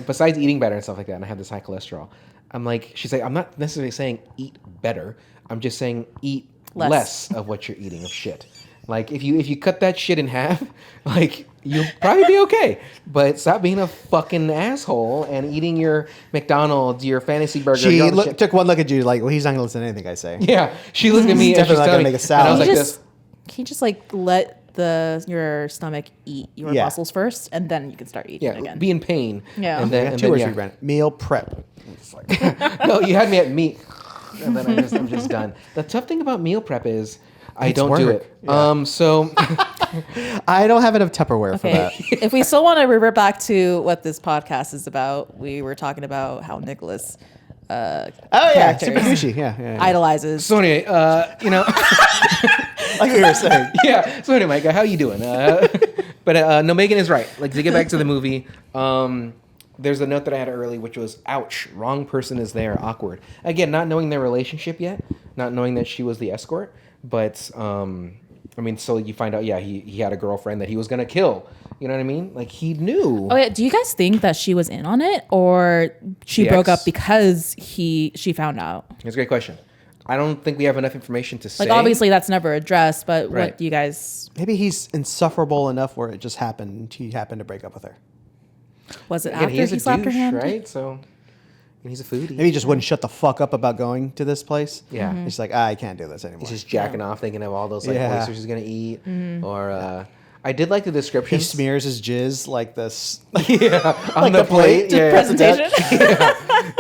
Besides eating better and stuff like that, and I have this high cholesterol. I'm like, she's like, I'm not necessarily saying eat better. I'm just saying eat less of what you're eating of shit. Like if you cut that shit in half, like you'll probably be okay. But stop being a fucking asshole and eating your McDonald's, your fantasy burger.
She took one look at you like, well, he's not gonna listen to anything I say.
Yeah, she looked at me and
Definitely
she's
not
telling
gonna
me,
make a salad.
and I was like
Can you just like let your stomach eat your muscles first, and then you can start eating again.
Be in pain.
Yeah.
And then,
Two words for you, Brandon. Meal prep.
No, you had me at meat, and then I'm just done. The tough thing about meal prep is I don't do it.
Yeah.
So
I don't have enough Tupperware for
Okay,
that.
if we still want to revert back to what this podcast is about, we were talking about how Nicholas
Oh yeah,
characters
super douchey. Yeah.
idolizes.
so anyway,
Like we were saying.
yeah. So anyway, Micah, how you doing? But no, Megan is right. Like to get back to the movie, there's a note that I had early, which was, ouch, wrong person is there, awkward. Again, not knowing their relationship yet, not knowing that she was the escort, but I mean, so you find out, he had a girlfriend that he was gonna kill. You know what I mean? Like he knew.
Oh yeah. Do you guys think that she was in on it, or she
The
broke
ex?
up because she found out?
It's a great question. I don't think we have enough information to say.
Like obviously that's never addressed, but
Right.
what do you guys?
Maybe he's insufferable enough where it just happened. He happened to break up with her.
Was it
Again,
after
he's
he
a
slapped her
douche,
hand?
right? So and he's a foodie.
Maybe he just wouldn't shut the fuck up about going to this place.
Yeah. Mhm.
He's like, I can't do this anymore.
He's just jacking off, thinking of all those like
Yeah.
oysters he's gonna eat. Or I did like the description.
He smears his jizz like this.
Yeah, on
Like
the
the plate?
plate. Yeah,
Presentation.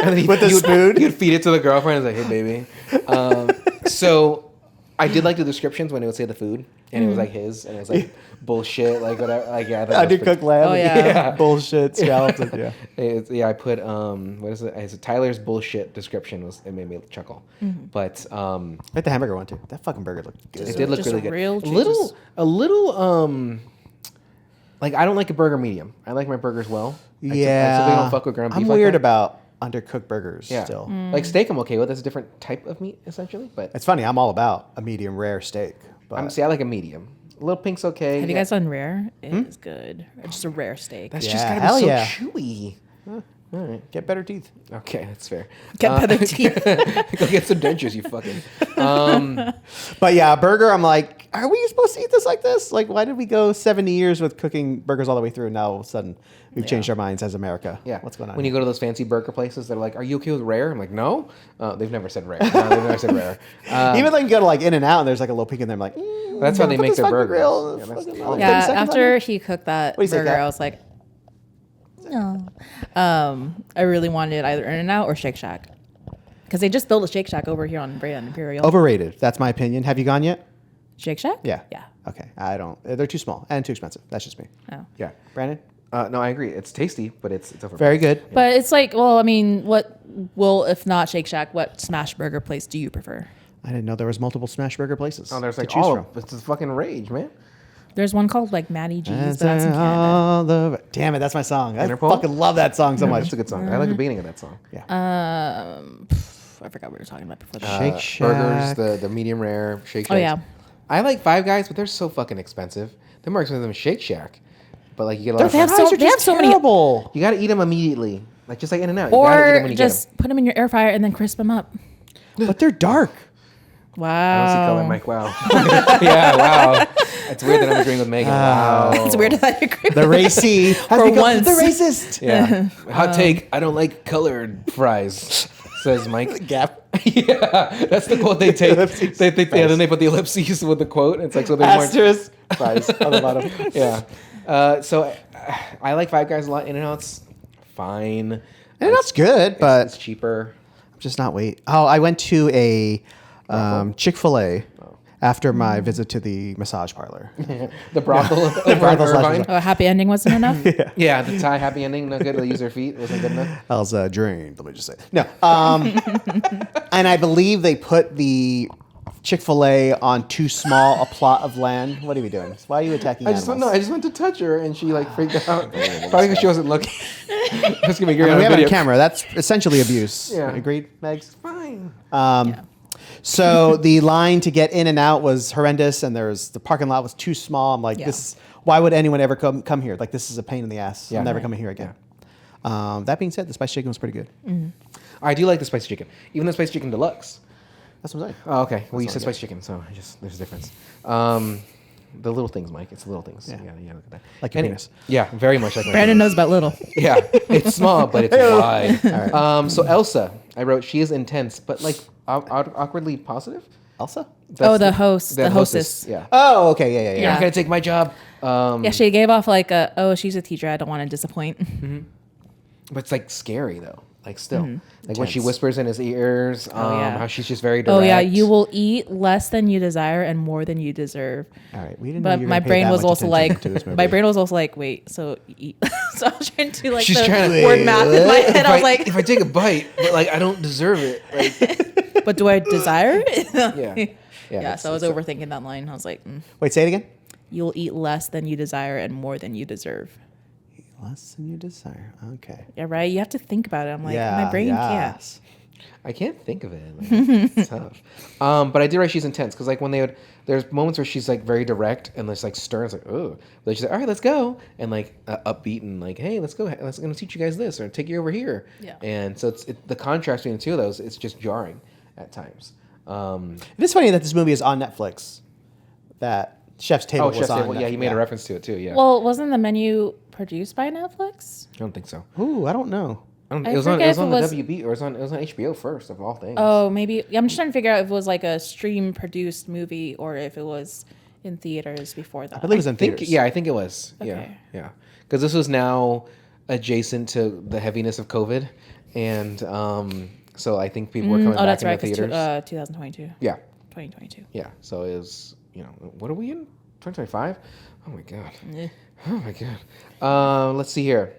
And then
With the spoon?
You'd feed it to the girlfriend. It's like, hey, baby. So I did like the descriptions when it would say the food, and it was like his, and it was like bullshit, like whatever. Like I thought that was
Undercooked lamb.
Oh, yeah.
Bullshit. Scallops.
I put what is it? It's Tyler's bullshit description. It made me chuckle, but
Like the hamburger one too. That fucking burger looked good.
it did look
Just
really
a
good.
real
A little like I don't like a burger medium. I like my burgers well. I typically don't fuck with ground beef.
I'm
like
weird
that.
about undercooked burgers
Yeah.
still.
Like steak, I'm okay with. That's a different type of meat, essentially. But
It's funny. I'm all about a medium rare steak. But
I like a medium. A little pink's okay.
Have you guys done rare? It is good. Or just a rare steak.
That's
Yeah,
just gotta
hell
be so
yeah.
chewy. All right.
get better teeth.
Okay, that's fair.
Get better teeth.
Go get some dentures, you fucking.
But yeah, a burger, I'm like, are we supposed to eat this like this? Like, why did we go 70 years with cooking burgers all the way through? And now all of a sudden we've changed our minds as America.
Yeah.
What's going on?
When you go to those fancy burger places, they're like, "Are you okay with rare?" I'm like, "No." They've never said rare. No, they've never said rare.
Even like you go to like In-N-Out and there's like a little pig in there. I'm like,
That's how they
put
make
this
their
fucking
burgers.
grill,
Yeah, that's-
fucking
oh,
30
Yeah,
seconds on
after
it.
he cooked that
What do you say,
burger,
Kat?
I was like, no. I really wanted either In-N-Out or Shake Shack. Because they just built a Shake Shack over here on Brea and Imperial.
Overrated. That's my opinion. Have you gone yet?
Shake Shack?
Yeah.
Yeah.
Okay. I don't. They're too small and too expensive. That's just me.
Oh.
Yeah.
Brandon?
No, I agree. It's tasty, but it's over.
Very good.
But it's like, well, I mean, if not Shake Shack, what smash burger place do you prefer?
I didn't know there was multiple smash burger places.
Oh, there's
to
like
choose
all
from.
of it's a fucking rage, man.
There's one called like Matty G's, but
That's
that's in Canada.
all over. Damn it, that's my song. I
Interpol?
fucking love that song so much.
That's a good song. I like the beginning of that song.
Yeah.
I forgot what we were talking about before that.
Shake Shack.
Burgers, the medium rare, Shake Shack.
Oh, yeah.
I like Five Guys, but they're so fucking expensive. They're more expensive than Shake Shack. But like you get a lot of
They have
fries.
so- they have so many-
terrible.
You got to eat them immediately, like just like In-N-Out. You gotta eat 'em
Or
when you
just put them in your air fryer and then crisp them up.
But they're dark.
get 'em. I don't see color,
Wow.
Mike. Wow. Yeah, wow. It's weird that I'm agreeing with Megan. Wow.
It's weird that I agree
The racy has
For
become
once.
the racist.
Yeah. Hot take. I don't like colored fries. Says Mike.
Gap.
Yeah, that's the quote they take.
Ellipses.
Then they put the ellipses with the quote. It's like so there's more.
Asterisk. Fries on the bottom.
Yeah. So I like Five Guys a lot. In-N-Out's fine.
And that's good, but
It's cheaper.
I'm just not wait. Oh, I went to a Chick-fil-A after my visit to the massage parlor.
The brothel.
The brothel slash
Irvine.
Oh, a happy ending wasn't enough.
Yeah, the Thai happy ending. No good. They'll use their feet. Wasn't good enough.
I was drained. Let me just say no. And I believe they put the Chick-fil-A on too small a plot of land. What are we doing? Why are you attacking
I
animals?
just went to touch her and she like freaked out. Probably because she wasn't looking. That's gonna be great
I mean,
on
we have it
video.
on camera. That's essentially abuse.
Yeah.
Agreed, Megs?
Fine.
Yeah.
So the line to get in and out was horrendous, and the parking lot was too small. I'm like,
Yeah.
this. Why would anyone ever come here? Like, this is a pain in the ass.
Yeah.
I'm never coming here again. That being said, the spicy chicken was pretty good.
I do like the spicy chicken, even the spicy chicken deluxe.
That's what I'm saying.
Oh, okay. Well, you
what
said
I
spicy chicken, so there's a difference. The little things, Mike. It's the little things.
Yeah.
Yeah, look at that.
Like your penis.
Yeah, very much like my
Brandon
penis.
knows about little.
Yeah, it's small, but it's wide. So Elsa, I wrote, she is intense, but like awkwardly positive.
Elsa?
Oh, the host, the hostess.
Yeah.
Oh, okay. Yeah.
You're
Yeah.
not gonna take my job.
Yeah, she gave off like she's a teacher. I don't want to disappoint.
But it's like scary though. Like still, like when she
Intense.
whispers in his ears.
yeah.
How she's just very direct.
Oh yeah, you will eat less than you desire and more than you deserve.
All right. We didn't know
But
you were
my
gonna pay
brain
that
was
much
also
attention
like,
to this movie.
my brain was also like, wait, so eat. So I was trying to do like
She's
the
trying to-
word math in my head. I was like,
if I take a bite, but like I don't deserve it. Like,
but do I desire it?
yeah.
Yeah. So I was overthinking that line. I was like,
Wait, say it again.
you'll eat less than you desire and more than you deserve.
Less than you desire. Okay.
Yeah, right. You have to think about it. I'm like, my brain can't.
yes.
I can't think of it. Like, it's tough. But I did write she's intense because like when there's moments where she's like very direct and it's like stern. It's like, oh, but she's like, all right, let's go, and like upbeat and like, hey, let's go. I'm gonna teach you guys this or take you over here.
Yeah.
And so the contrast between the two of those, it's just jarring at times.
It is funny that this movie is on Netflix. That Chef's Table was
Chef's
on
Table.
Netflix.
Yeah, you made a reference to it too. Yeah.
Well, wasn't the menu produced by Netflix?
I don't think so.
Ooh, I don't know.
It
I
was on
forget if
the
it was-
WB or it was on HBO first of all things.
Oh, maybe. I'm just trying to figure out if it was like a stream produced movie or if it was in theaters before that.
I believe it was in
I think,
theaters.
yeah, I think it was.
Okay.
Yeah. Because this was now adjacent to the heaviness of COVID, and so I think people were coming
Oh,
back
that's
into
right. Because
theaters.
2022.
Yeah,
2022.
yeah. So it was, what are we in? 2025? Oh my god.
Yeah.
Oh my god. Let's see here.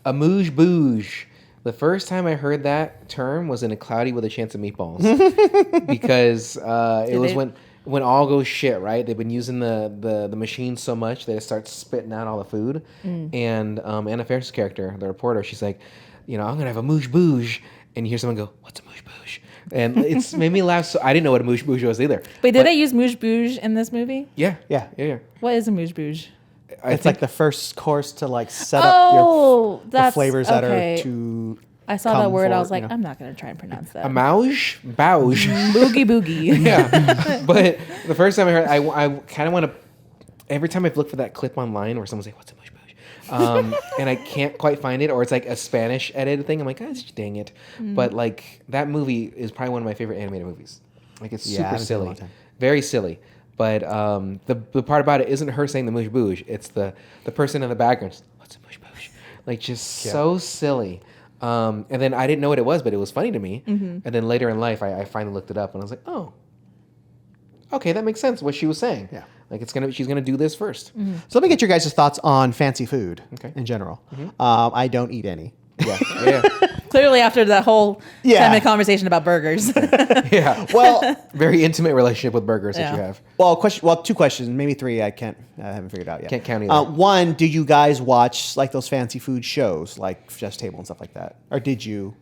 Amuse bouge. The first time I heard that term was in A Cloudy with a Chance of Meatballs, because it was when all goes shit, right? They've been using the machine so much that it starts spitting out all the food. And Anna Faris's character, the reporter, she's like, I'm gonna have a moosh bouge, and you hear someone go, "What's a moosh bouge?" And it's made me laugh. So I didn't know what a moosh bouge was either.
Wait, did they use mouche bouge in this movie?
Yeah,
Yeah.
yeah.
What is a mouche bouge?
It's like the first course to like set up the
that's
flavors that
okay.
are to.
I saw
come
that word. I
for,
was like,
you know.
I'm not gonna try and pronounce that.
A mouge bouge.
Boogie boogie.
Yeah, but the first time I heard, I kind of want to. Every time I've looked for that clip online where someone's like, "What's a moosh bouge?" And I can't quite find it, or it's like a Spanish edited thing. I'm like, "God, dang it!" But like that movie is probably one of my favorite animated movies. Like it's
Yeah, I
super
haven't seen it in a long
silly,
time.
very silly. But the part about it isn't her saying the moosh bouge. It's the person in the background. What's a moosh bouge? Like just so silly. And then I didn't know what it was, but it was funny to me. And then later in life, I finally looked it up, and I was like, oh, okay, that makes sense. What she was saying.
Yeah.
Like she's gonna do this first.
So let me get your guys' thoughts on fancy food
Okay.
in general. I don't eat any.
Yeah, yeah,
Clearly, after that whole
Yeah.
10-minute conversation about burgers.
yeah.
Well,
Very intimate relationship with burgers that you
Yeah.
have.
two questions, maybe three. I haven't figured out yet.
Can't count either.
One, do you guys watch like those fancy food shows, like Chef's Table and stuff like that, or did you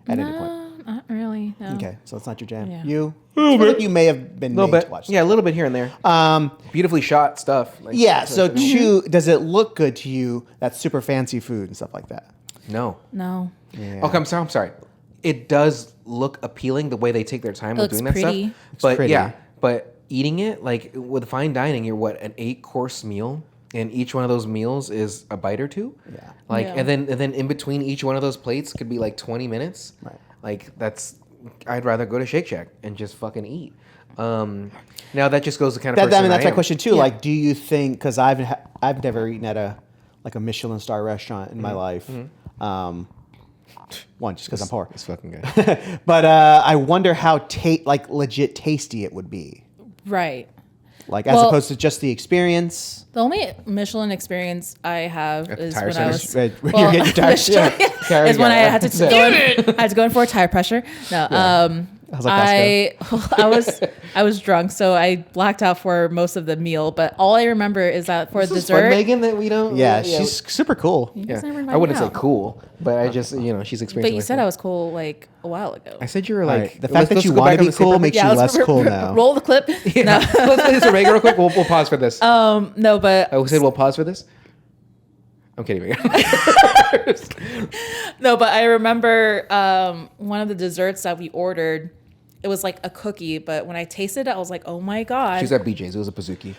at any point?
No, not really. No.
Okay, so it's not your jam.
Yeah.
You, like you may have been
A little
made
bit.
to watch.
Yeah, a little bit here and there. Beautifully shot stuff. Like,
Yeah. So two, does it look good to you? That's super fancy food and stuff like that.
No.
No.
Yeah.
Okay, I'm sorry. It does look appealing the way they take their time with
Looks
doing that
pretty.
stuff. But
pretty.
yeah, but eating it, like with fine dining, you're what, an 8-course meal, and each one of those meals is a bite or two.
Yeah.
Like
Yeah.
and then in between each one of those plates could be like 20 minutes.
Right.
Like I'd rather go to Shake Shack and just fucking eat. Now that just goes to kind of person
That's
I
my
am.
question too.
Yeah.
Like, do you think? Because I've never eaten at a Michelin star restaurant in my life. One, just because I'm poor.
This fucking guy.
But I wonder how legit tasty it would be.
Right.
Like as opposed to just the experience.
The only Michelin experience I have is
tire
when I
centers.
was
You're getting tire
is when I had to go in for a tire pressure. No,
was like,
I was drunk, so I blacked out for most of the meal. But all I remember is that for
This is
dessert,
fun, Megan, that we don't.
Yeah, she's super cool.
Yeah.
never invited
I wouldn't
me
say
out.
cool, but I just she's experiencing.
but you said I was cool like a while ago.
I said you were
All
like
right, the fact that you want to be cool makes you less cool now.
Roll the clip.
Yeah.
No,
Let's play this real quick. We'll pause for this.
no, but
I said we'll pause for this. I'm kidding.
no, but I remember one of the desserts that we ordered. It was like a cookie, but when I tasted it, I was like, "Oh my god!"
She's at BJ's. It was a Pizookie.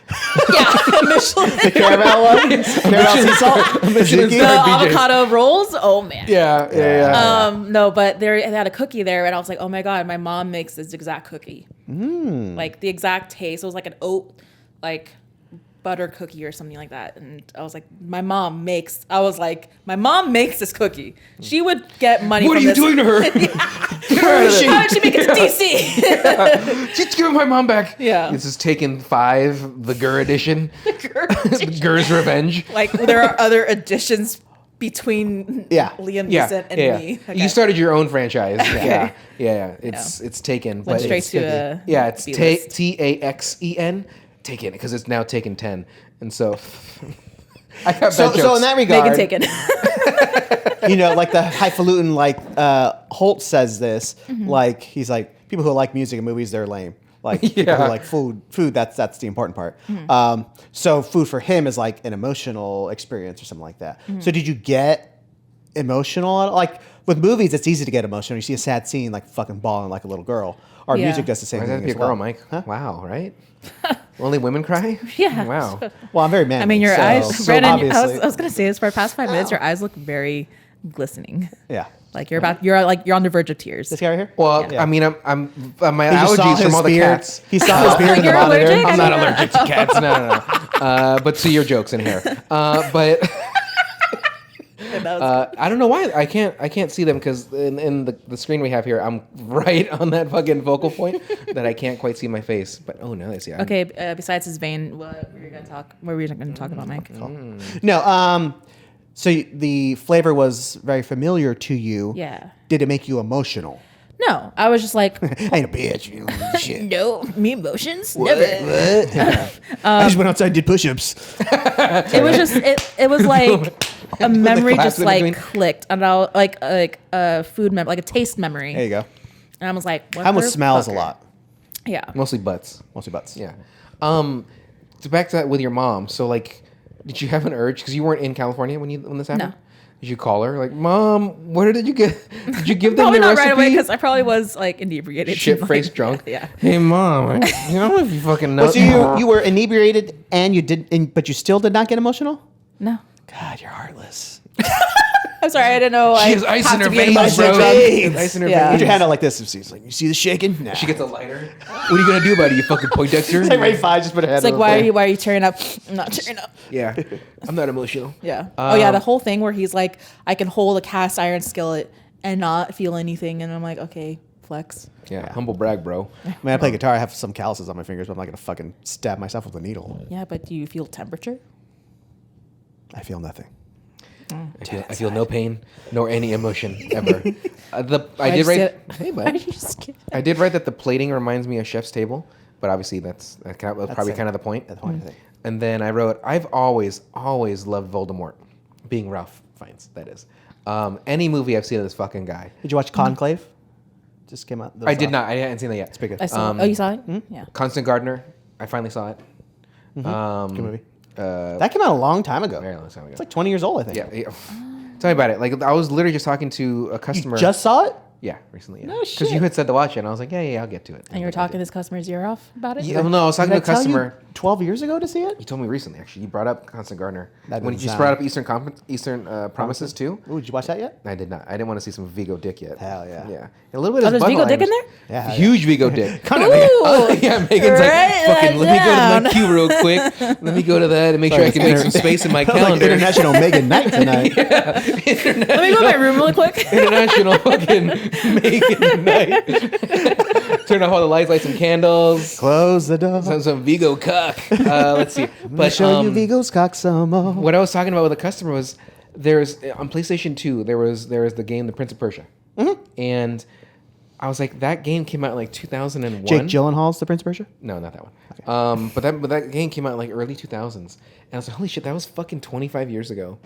Yeah, Michelin.
The caramel one? Caramel sea salt?
Michelin
Pizookie?
The
star BJ's.
avocado rolls. Oh man.
Yeah.
No, but they had a cookie there, and I was like, "Oh my god!" My mom makes this exact cookie, like the exact taste. It was like an oat, like butter cookie or something like that. And I was like, my mom makes this cookie. She would get money.
What
from
are you
this.
doing to her?
How did she make it to DC?
Just give my mom back.
Yeah.
This is Taken 5, the Gur edition. Gur's Revenge.
Like there are other additions between Liam Neeson and me. Okay.
You started your own franchise. Yeah. It's Taken.
Went straight
it's
to a
it's
B-list.
Taxen. Taken, because it's now Taken 10. And so I got
So in that regard,
Megan taken.
like the highfalutin, Holt says this, like he's like people who like music and movies, they're lame. Like people who like food, that's the important part. So food for him is like an emotional experience or something like that. So did you get emotional? Like with movies, it's easy to get emotional. You see a sad scene, like fucking bawling like a little girl. Our music does the same
Why
thing
does that be
as
a girl,
well.
Mike?
Huh?
Wow, right? Only women cry?
Yeah.
Wow.
Well, I'm very manly.
I mean, your
so,
eyes,
so
Brandon.
obviously,
I was gonna say this for the past 5 minutes. Your eyes look very glistening.
yeah.
Like you're on the verge of tears.
This guy right here.
Well, I mean, I'm my
He just saw
allergies from
his
all the
beard.
cats.
He saw his beard in the
You're
monitor.
allergic?
I'm not allergic to cats. No. But to your jokes and hair. But I don't know why I can't see them because in the screen we have here, I'm right on that fucking focal point that I can't quite see my face. But now I see.
Okay. Besides his vein, what were you gonna talk? What were you gonna talk about, Mike?
No. So the flavor was very familiar to you.
Yeah.
Did it make you emotional?
No, I was just like,
I ain't a bitch. You know, shit.
no, me emotions,
What?
never.
I just went outside and did push-ups.
It was just it was like a memory
claps
just
in
like
between.
clicked, and I like a food memory, like a taste memory.
There you go.
And I was like, what
I almost
the
smells a
fucker?
lot.
Yeah.
Mostly butts.
Mostly butts.
Yeah. So back to that with your mom. So like, did you have an urge? Because you weren't in California when this happened.
No.
Did you call her like, Mom? What did you get? Did you give them
Probably
the
not
recipe?
right away because I probably was like inebriated.
Shit-faced drunk.
Yeah.
Hey, Mom. You know if you fucking know.
So you were inebriated and you did, but you still did not get emotional?
No.
God, you're heartless.
I'm sorry, I didn't know.
She
I
has ice
have
in
to
her
be
veins,
emotional
bro.
drunk.
Ice in her
Yeah.
Put
veins.
your hand out like this. She's like, you see the shaking? Nah.
She gets a lighter. What are you gonna do about it? You fucking Poindexter?
It's like Ray 5, just put a hand
It's like,
on
why
the
are you tearing up? I'm not tearing up.
Yeah, I'm not emotional.
Yeah. Oh yeah, the whole thing where he's like, I can hold a cast iron skillet and not feel anything, and I'm like, okay, flex.
Yeah, humble brag, bro.
I mean, I play guitar. I have some calluses on my fingers, but I'm not going to fucking stab myself with a needle.
Yeah, but do you feel temperature?
I feel nothing.
I feel no pain nor any emotion ever. I did
you
write.
say
Hey,
Why
bud.
did you just get
I did write that the plating reminds me of Chef's Table, but obviously that's probably
it.
kind of the point.
That's the point, I think.
And then I wrote, I've always loved Voldemort, being Ralph Fiennes. That is, any movie I've seen of this fucking guy.
Did you watch Conclave? Just came out.
I did not. I hadn't seen that yet.
It's pretty good.
I saw. Oh, you saw it? Yeah.
Constant Gardener. I finally saw it.
Good movie.
Uh,
That came out a long time ago.
very long time ago.
It's like 20 years old, I think.
yeah. Tell me about it. Like I was literally just talking to a customer.
You just saw it?
Yeah, recently. Yeah.
No
Because
shit.
you had said to watch it, and I was like, yeah, I'll get to it.
And you were talking this customer's ear off about it?
Yeah, well, no, I was talking to a
Did I tell you
customer.
12 years ago to see it?
You told me recently, actually. You brought up Constant Gardener.
That
When you
doesn't
just
sound-
brought up Eastern Promises too.
Ooh, did you watch that yet?
I did not. I didn't want to see some Vigo dick yet.
Hell yeah.
Yeah. A little bit
Oh,
of
there's Vigo dick in there?
Yeah. hell yeah.
Huge Vigo dick.
Ooh,
Yeah, Megan's
write
like, fucking, let me go to
that
my queue real quick. Let me go to that and make sure I
Sorry,
can make some space in my
Like
calendar.
International Megan Night tonight.
Let me go to my room really quick.
International fucking Megan night. Turn off all the lights, light some candles.
Close the door.
Some Vigo cock. Let's see.
But show you
um,
Vigo's cock some more.
what I was talking about with a customer was there's on PlayStation 2 there was the game The Prince of Persia, and I was like, that game came out in like 2001.
Jake Gyllenhaal's The Prince of Persia?
No, not that one. But that game came out in like early 2000s, and I was like, holy shit, that was fucking 25 years ago.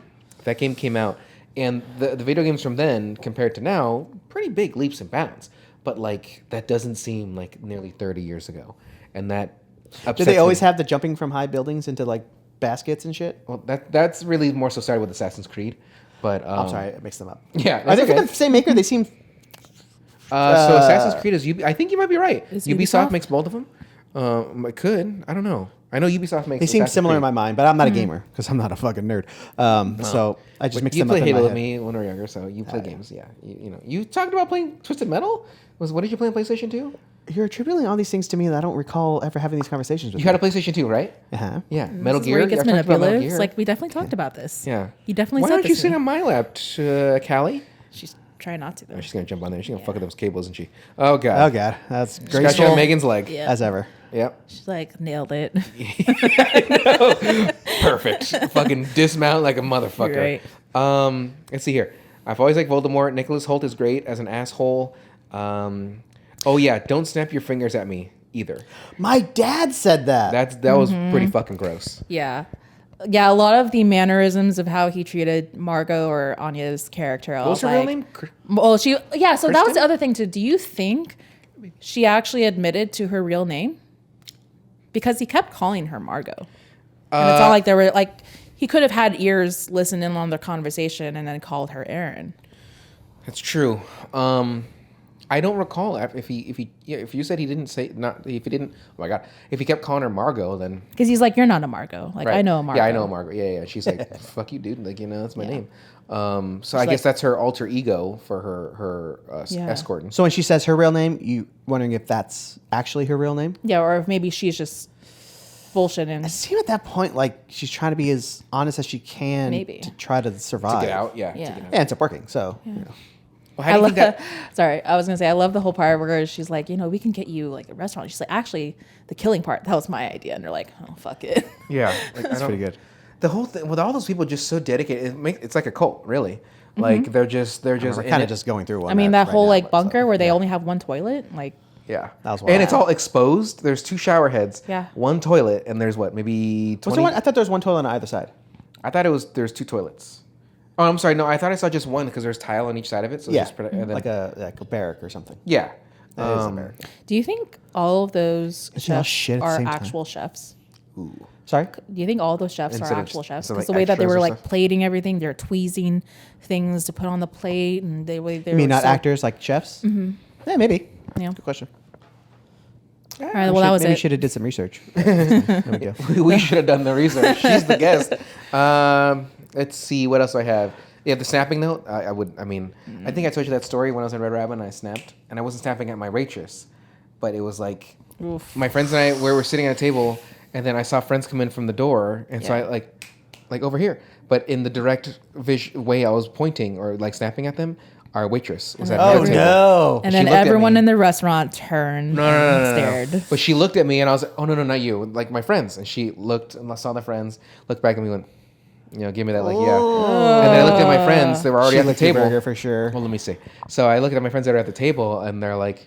That game came out, and the video games from then compared to now, pretty big leaps and bounds. But like that doesn't seem like nearly 30 years ago, and that upsets
Did they always
me.
have the jumping from high buildings into like baskets and shit?
Well, that's really more so started with Assassin's Creed, but
I'm sorry, I mixed them up.
Yeah,
Are they
that's
from
okay.
the same maker? They seem.
So Assassin's Creed is I think you might be right.
Is
Ubisoft
Ubisoft?
makes both of them. It could. I don't know. I know Ubisoft makes.
They seem
Assassin's
similar in
Creed.
my mind, but I'm not a gamer because I'm not a fucking nerd. So I just
But
mixed
you
them up
played
in my
Halo with
head.
me when we were younger, so you play games. Yeah, you know. You talked about playing Twisted Metal. What did you play on PlayStation 2?
You're attributing all these things to me that I don't recall ever having these conversations with
You had a PlayStation 2, right?
Uh-huh.
Yeah, Metal
This is
Gear.
where he gets
I've talked about Metal
manipulative.
Gear.
It's like we definitely talked about this.
Yeah.
You definitely
Why
said
don't you
this to
sit
me.
on my lap, Callie?
She's trying not to though.
Oh, she's gonna jump on there. She's gonna fuck with those cables, isn't she? Oh god.
Oh god, that's
She's got you
graceful
on Megan's leg.
Yeah.
as ever.
Yep.
She's like nailed it.
Perfect. Fucking dismount like a motherfucker.
Right.
Let's see here. I've always liked Voldemort. Nicholas Holt is great as an asshole. Oh yeah, don't snap your fingers at me either.
My dad said that.
That was pretty fucking gross.
Yeah. Yeah, a lot of the mannerisms of how he treated Margot or Anya's character. I
What was
was
her real
like,
name?
Well, so that was
Kristen?
the other thing too. Do you think she actually admitted to her real name? Because he kept calling her Margot. And it's not like there were like he could have had ears listen in on their conversation and then called her Erin.
That's true. I don't recall if you said he didn't say not if he didn't. Oh my god! If he kept calling her Margot, then
Because he's like, you're not a Margot. Like,
right.
I know a Margot.
Yeah, I know a Margot. Yeah. She's like, fuck you, dude. Like, you know, that's my name. So I guess that's her alter ego for her
Yeah.
escorting.
So when she says her real name, you wondering if that's actually her real name?
Yeah, or if maybe she's just bullshitting.
It seemed at that point like she's trying to be as honest as she can
Maybe.
to try to survive.
To get out, yeah.
Yeah.
To get out.
And it's working, so. You know.
Well, how do you think that?
Sorry, I was gonna say I love the whole part where she's like, we can get you like a restaurant. She's like, actually, the killing part that was my idea, and they're like, oh fuck it.
Yeah, like,
That's pretty good.
The whole thing with all those people just so dedicated, it's like a cult, really. Like they're just
We're
in
kind
it.
of just going through one.
I mean, that
right
whole
now,
like
but,
bunker
so,
where they
yeah.
only have one toilet, like
Yeah,
That was wild.
and it's all exposed. There's 2 shower heads,
Yeah.
1 toilet, and there's what maybe 20.
Was there one? I thought there was one toilet on either side.
I thought there's 2 toilets. Oh, I'm sorry. No, I thought I saw just one because there's tile on each side of it. So
Yeah,
just and then,
like a barrack or something.
yeah.
That is a barrack.
do you think all of those
It's all
chefs
shit at the
are
same time.
actual chefs?
Sorry?
Do you think all those chefs
Instead
are
of-
actual chefs?
instead of,
Because the
like,
way that they
extras
were
or
like
stuff?
plating everything, they're tweezing things to put on the plate, and they
You mean not actors like chefs? Mm-hmm. Yeah, maybe.
Yeah.
Good question.
All right, well that was
maybe
it.
should have did some research. There we go.
We should have done the research. She's the guest. Let's see what else I have. Yeah, the snapping note. I think I told you that story when I was in Red Rabbit and I snapped, and I wasn't snapping at my waitress, but it was like
Oof.
my friends and I we were sitting at a table, and then I saw friends come in from the door, and so
Yeah.
I like over here, but in the direct way I was pointing or like snapping at them, our waitress was at
Oh
her table.
no!
And
She
then
looked at
everyone
me.
in the restaurant turned
No.
and stared.
But she looked at me and I was like, oh, no, not you. Like my friends. And she looked and saw the friends, looked back at me and went, give me that, like, yeah. And then I looked at my friends. They were already
She
at the
licked your
table.
burger for sure.
Well, let me see. So I looked at my friends that are at the table and they're like,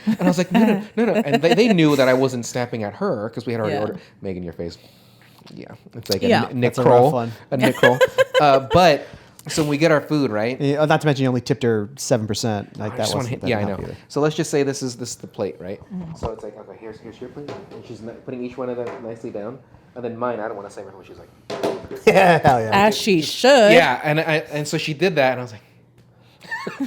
and I was like, no. And they knew that I wasn't snapping at her because we had already
Yeah.
ordered. Megan, your face. Yeah. It's like
Yeah.
a Nick
That's a rough
Kroll.
one.
A Nick Kroll. But so when we get our food, right?
Yeah, not to mention you only tipped her 7%. Like
I
that
just
wasn't.
wanna hit,
that
yeah, I
didn't
know.
help either.
So let's just say this is the plate, right? So it's like, okay, here's your plate, and she's putting each one of them nicely down, and then mine, I don't want to say what she's like.
Yeah, hell yeah.
As she should.
Yeah, and so she did that, and I was like,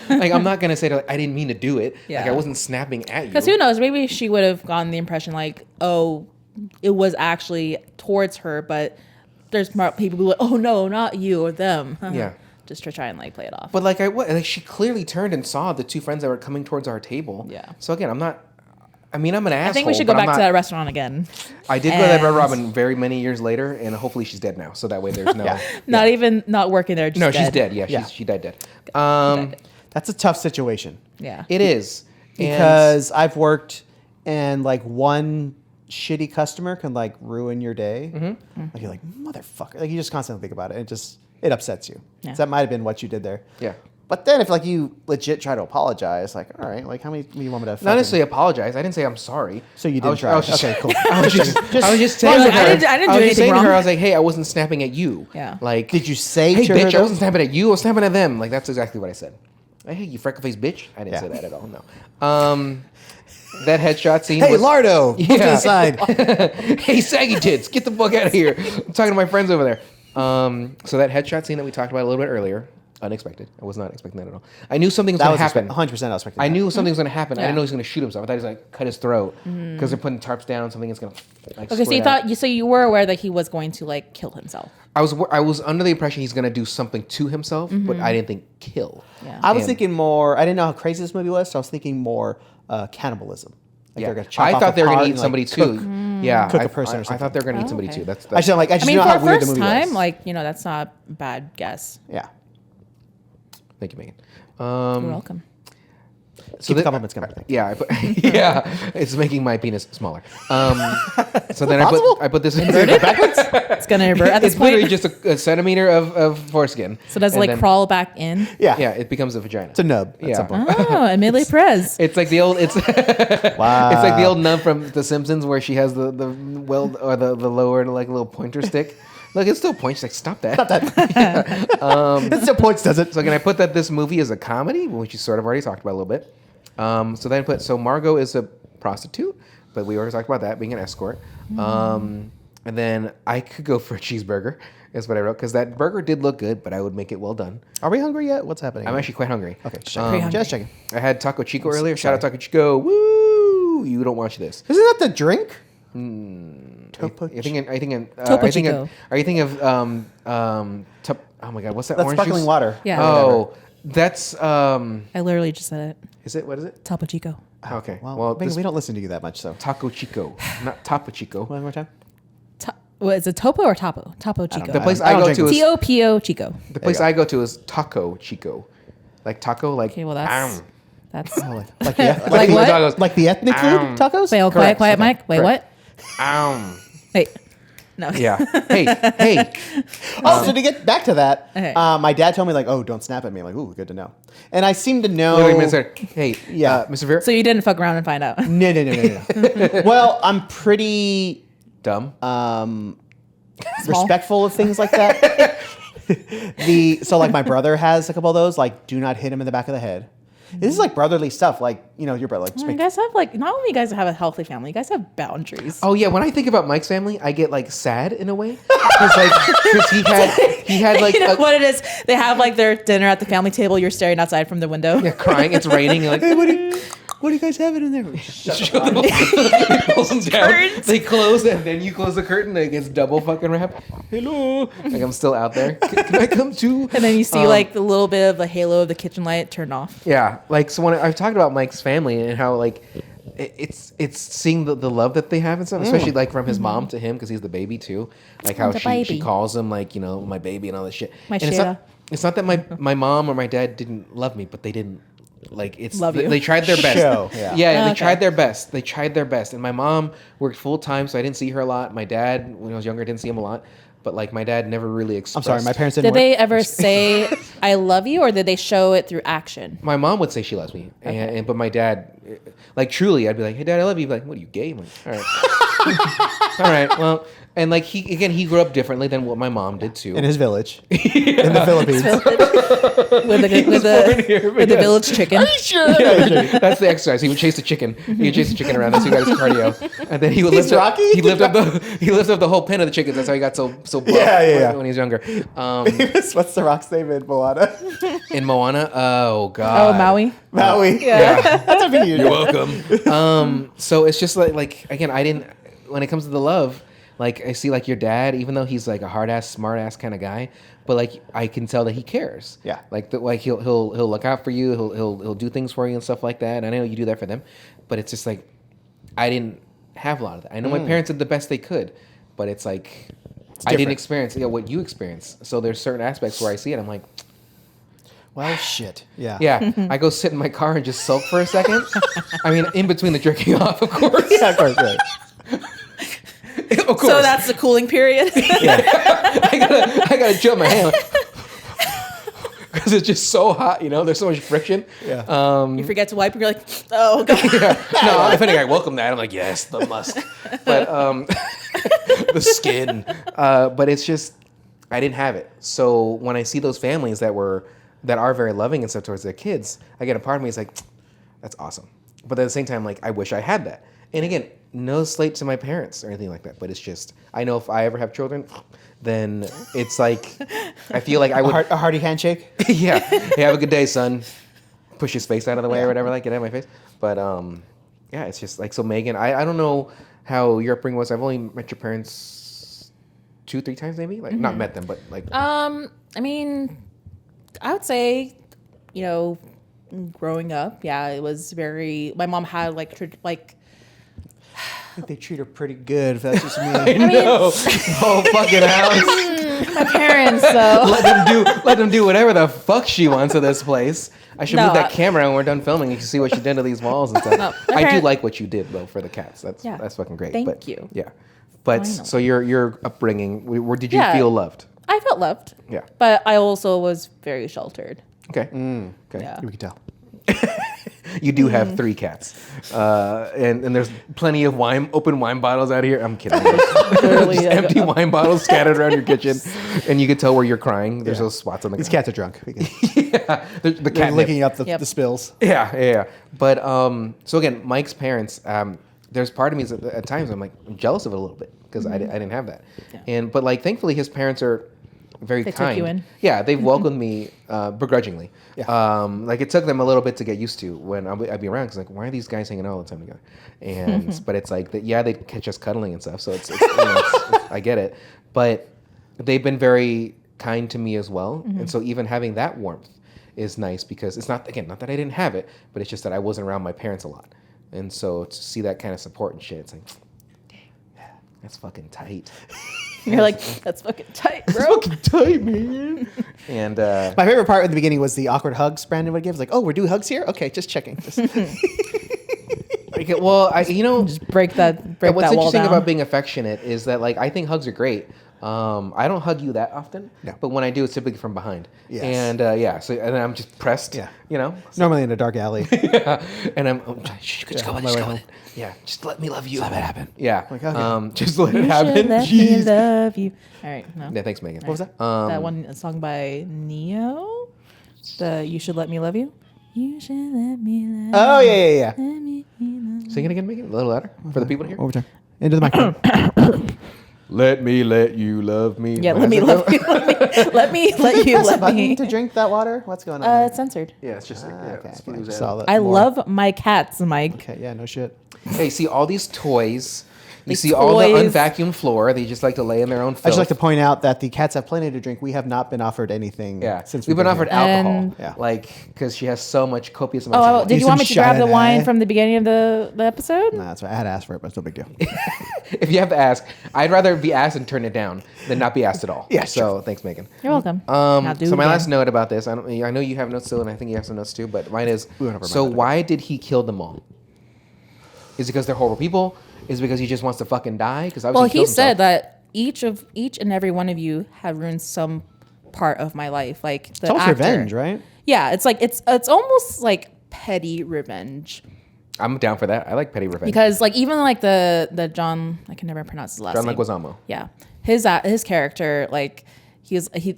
Like, I'm not gonna say I didn't mean to do it.
Yeah.
Like, I wasn't snapping at you.
Because who knows? Maybe she would have gotten the impression like, oh, it was actually towards her, but there's smart people who are like, oh no, not you or them.
Yeah.
Just to try and like play it off.
But like she clearly turned and saw the two friends that were coming towards our table.
Yeah.
So again, I'm an asshole.
I think we should go back to that restaurant again.
I did go to that Red Robin very many years later, and hopefully she's dead now. So that way there's no.
Not working there. Just
No,
dead.
she's dead. Yeah, she died dead.
That's a tough situation.
Yeah.
It is.
Because I've worked and like one shitty customer can like ruin your day.
Mm-hmm.
Like you're like, motherfucker. Like you just constantly think about it. It upsets you.
Yeah.
So that might have been what you did there.
Yeah.
But then if like you legit try to apologize, like, all right, like how many do you want me to
Not necessarily apologize. I didn't say I'm sorry.
So you didn't try. Okay, cool.
I was just saying to her.
I didn't do anything wrong.
I was like, hey, I wasn't snapping at you.
Yeah.
Like,
Did you say
hey,
to her
bitch, I
though?
wasn't snapping at you. I was snapping at them. Like, that's exactly what I said. Hey, you freckle-faced bitch. I didn't say that at all. No. That headshot scene.
Hey, Lardo, move to the side.
Hey, saggy tits, get the fuck out of here. I'm talking to my friends over there. So that headshot scene that we talked about a little bit earlier, unexpected. I was not expecting that at all. I knew something was going to happen.
100% I was expecting
I
that.
knew something was going to happen. I
Yeah.
didn't know he was going to shoot himself. I thought he was going to cut his throat because they're putting tarps down. Something is going to like.
Okay, so you were aware that he was going to like kill himself.
I was under the impression he's going to do something to himself, but I didn't think kill.
Yeah.
I was thinking more, I didn't know how crazy this movie was, so I was thinking more cannibalism. Like they're gonna chop
I
off
thought
a
they were going
part
to eat
and,
somebody
like,
too. Yeah,
cook a
I
person or
I
something.
thought they were going to eat somebody
okay.
too. That's
I just like, I just know
for
how
a
weird the
first
movie
time,
was.
like that's not a bad guess.
Yeah.
Thank you, Megan.
You're welcome.
Keep the compliments coming.
Yeah, it's making my penis smaller. So then I put this
Backwards?
It's gonna invert at this
It's literally
point.
just a centimeter of foreskin.
So does it
And
like
then-
crawl back in?
Yeah.
Yeah, it becomes a vagina.
It's a nub at
Yeah.
some point.
Oh, Emily Perez.
It's like the old It's
Wow.
it's like the old nun from The Simpsons where she has the weld or the lower like little pointer stick. Look, it still points. Like, stop that.
It still points, does it?
So can I put that this movie is a comedy, which you sort of already talked about a little bit. So Margot is a prostitute, but we already talked about that being an escort. And then I could go for a cheeseburger, is what I wrote, because that burger did look good, but I would make it well done.
Are we hungry yet? What's happening?
I'm actually quite hungry.
Okay,
Pretty
just checking.
hungry.
I had Taco Chico earlier. Shout out Taco Chico. Woo! You don't watch this.
Isn't that the drink? Topo
I think.
Topo
I think.
Chico.
Are you thinking of oh my god, what's that?
That's
orange
sparkling
juice?
water.
Yeah.
Oh, that's
I literally just said it.
Is it? What is it?
Topo Chico.
Okay.
Well,
this
we don't listen to you that much, so.
Taco Chico, not Topo Chico.
One more time.
What is it? Topo or Topo? Topo Chico.
The place
I
I
don't
go
drink
to is
T-O-P-O Chico.
the place I go to is Taco Chico, like taco, like.
Okay, well that's
Like the,
Like
the-
what?
Like the ethnic food tacos?
Wait, quiet,
Correct.
quiet,
Okay,
Mike. Wait,
correct.
what? Wait. No.
Yeah. Hey.
Oh, so to get back to that,
Okay.
my dad told me like, "Oh, don't snap at me." I'm like, "Ooh, good to know." And I seem to know.
Literally, Mr. Hey.
Yeah.
Mr. Vera.
So you didn't fuck around and find out.
No. Well, I'm pretty
Dumb.
respectful of things like that. So like my brother has a couple of those. Like, do not hit him in the back of the head. This is like brotherly stuff. Like, you know, your brother. Like, just
You
make,
guys have like not only you guys have a healthy family, you guys have boundaries.
Oh yeah, when I think about Mike's family, I get like sad in a way because he had like
you know what it is? They have like their dinner at the family table. You're staring outside from the window.
yeah, crying. It's raining. You're like,
hey, what do you guys have in there?
He pulls them down.
Curtains.
They close and then you close the curtain. Like it's double fucking wrapped. Hello. Like I'm still out there. Can I come too?
And then you see like the little bit of the halo of the kitchen light turn off.
Yeah, like so when I've talked about Mike's family and how like it's seeing the love that they have and stuff, especially like from his mom to him because he's the baby too. Like how
the
she
baby.
calls him like, you know, my baby and all this shit.
My
and
Sheila.
it's not that my mom or my dad didn't love me, but they didn't like it's
Love you.
they tried their best.
Show, yeah.
They
Okay.
tried their best. They tried their best. And my mom worked full time, so I didn't see her a lot. My dad, when I was younger, I didn't see him a lot. But like my dad never really
I'm
expressed.
sorry, my parents
Did
didn't.
they ever say "I love you" or did they show it through action?
My mom would say she loves me, but my dad like truly, I'd be like, "Hey, Dad, I love you." He'd be like, "What are you gay?" I'm like, "All right, all right, well." And like he grew up differently than what my mom did too.
In his village, in the Philippines.
with the village chicken.
Are you sure?
Yeah, that's the exercise. He would chase the chicken. He would chase the chicken around. That's how he got his cardio. And then he would lift up. He lifted up the whole pen of the chickens. That's how he got so buff when he was younger.
What's the rock's name in Moana?
In Moana, oh god.
Oh, Maui.
Maui.
Yeah.
That's a video.
You're welcome. So it's just like again, I didn't. When it comes to the love, like I see like your dad, even though he's like a hard ass, smart ass kind of guy, but like I can tell that he cares.
Yeah.
Like he'll look out for you. He'll do things for you and stuff like that. I know you do that for them, but it's just like I didn't have a lot of that. I know my parents did the best they could, but it's like I didn't experience what you experienced. So there's certain aspects where I see it. I'm like,
well, shit. Yeah.
yeah. I go sit in my car and just sulk for a second. I mean, in between the jerking off, of course.
Yeah, of course. Right.
Of course.
So that's the cooling period.
I gotta jump my hand because it's just so hot. You know, there's so much friction.
Yeah.
You forget to wipe, and you're like, oh god.
Yeah. No, if anything, I welcome that. I'm like, yes, the musk, but the skin. But it's just I didn't have it. So when I see those families that are very loving and stuff towards their kids, I get a part of me is like, that's awesome. But at the same time, like I wish I had that. And again, no slate to my parents or anything like that. But it's just I know if I ever have children, then it's like I feel like I would
A hearty handshake.
yeah. Hey, have a good day, son. Push his face out of the way or whatever, like get out of my face. But yeah, it's just like so. Megan, I don't know how your upbringing was. I've only met your parents 2-3 times, maybe. Like not met them, but like.
I mean, I would say, you know, growing up, yeah, it was very. My mom had like
I think they treat her pretty good. If that's just me.
I know. Oh fucking house.
my parents. So
Let them do whatever the fuck she wants to this place. I should
No,
move that camera when we're done filming. You can see what she did to these walls and stuff.
No,
I do
parent-
like what you did though for the cats. That's fucking great.
Thank you.
Yeah, but
Finally.
so your upbringing, where did you
Yeah.
feel loved?
I felt loved.
Yeah.
But I also was very sheltered.
Okay. Okay.
Yeah.
We can tell.
You do have 3 cats, and there's plenty of open wine bottles out here. I'm kidding.
Literally,
Just empty wine bottles scattered around your kitchen, and you can tell where you're crying. There's those spots on the
These
ground.
cats are drunk.
Yeah, the
They're
cat
licking up the
Yep.
spills.
Yeah. But so again, Mike's parents. There's part of me at times I'm like I'm jealous of it a little bit because I didn't have that, but like thankfully his parents are very
They
kind.
took you in.
Yeah, they've welcomed me begrudgingly.
Yeah.
Like it took them a little bit to get used to when I'd be around because like why are these guys hanging out all the time together? And but it's like that. Yeah, they catch us cuddling and stuff. So it's I get it, but they've been very kind to me as well. And so even having that warmth is nice because it's not that I didn't have it, but it's just that I wasn't around my parents a lot. And so to see that kind of support and shit, it's like, dang, that's fucking tight.
You're like, that's fucking tight, bro.
That's fucking tight, man. And
My favorite part in the beginning was the awkward hugs Brandon would give. It's like, oh, we're doing hugs here? Okay, just checking.
just
break that
what's
wall
interesting
down.
about being affectionate is that like I think hugs are great. I don't hug you that often,
No.
but when I do, it's typically from behind.
Yes.
And so and I'm just pressed.
Yeah.
You know.
Normally in a dark alley.
Yeah. And I'm just go
on my way home.
Yeah, just let me love you.
Just let it happen.
Yeah.
Like, okay.
Just let it
You should
happen.
let me love you. All right, no.
Yeah, thanks, Megan.
What was that?
That one song by Neo, the "You Should Let Me Love You." You should let me love.
Oh, yeah.
Let me love.
Sing it again, Megan. A little louder for the people here.
Overturn. Into the microphone.
Let me let you love me.
Yeah,
What
let me
does it
love
go?
you. Let me let you
Press a
let
button
me.
to drink that water? What's going on there?
It's censored.
Yeah, it's just like,
Okay,
it's
okay.
blues
Just
out.
saw that
I
more.
love my cats, Mike.
Okay, yeah, no shit.
Hey, see all these toys. You
These
see all the
toys.
unvacuumed floor. They just like to lay in their own filth.
I just like to point out that the cats have plenty to drink. We have not been offered anything
Yeah,
since
we've been offered
here.
alcohol.
And-
Yeah.
Like because she has so much copious amounts.
Oh,
of
did
Use
you want
some
me to grab the
Chardonnay.
wine from the beginning of the episode?
Nah, that's right. I had to ask for it, but it's no big deal.
If you have to ask, I'd rather be asked and turn it down than not be asked at all.
Yeah,
So thanks, Megan.
You're welcome. Now do
So
it
my
again.
last note about this, I know you have notes too, and I think you have some notes too, but mine is.
We went over
So
mine.
why did he kill them all? Is it because they're horrible people? Is it because he just wants to fucking die? Because
Well, he said that each and every one of you have ruined some part of my life. Like the
It's almost
actor.
revenge, right?
Yeah, it's like it's almost like petty revenge.
I'm down for that. I like petty revenge.
Because like even like the John, I can never pronounce his last
John
name.
Leguizamo.
Yeah, his character, like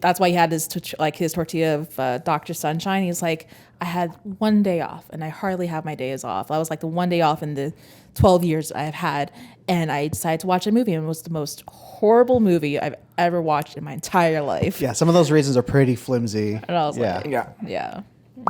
that's why he had his tortilla of Dr. Sunshine. He's like, I had one day off, and I hardly have my days off. I was like the one day off in the 12 years I've had, and I decided to watch a movie, and it was the most horrible movie I've ever watched in my entire life.
Yeah, some of those reasons are pretty flimsy.
And I was
yeah.
like,
Yeah.
yeah.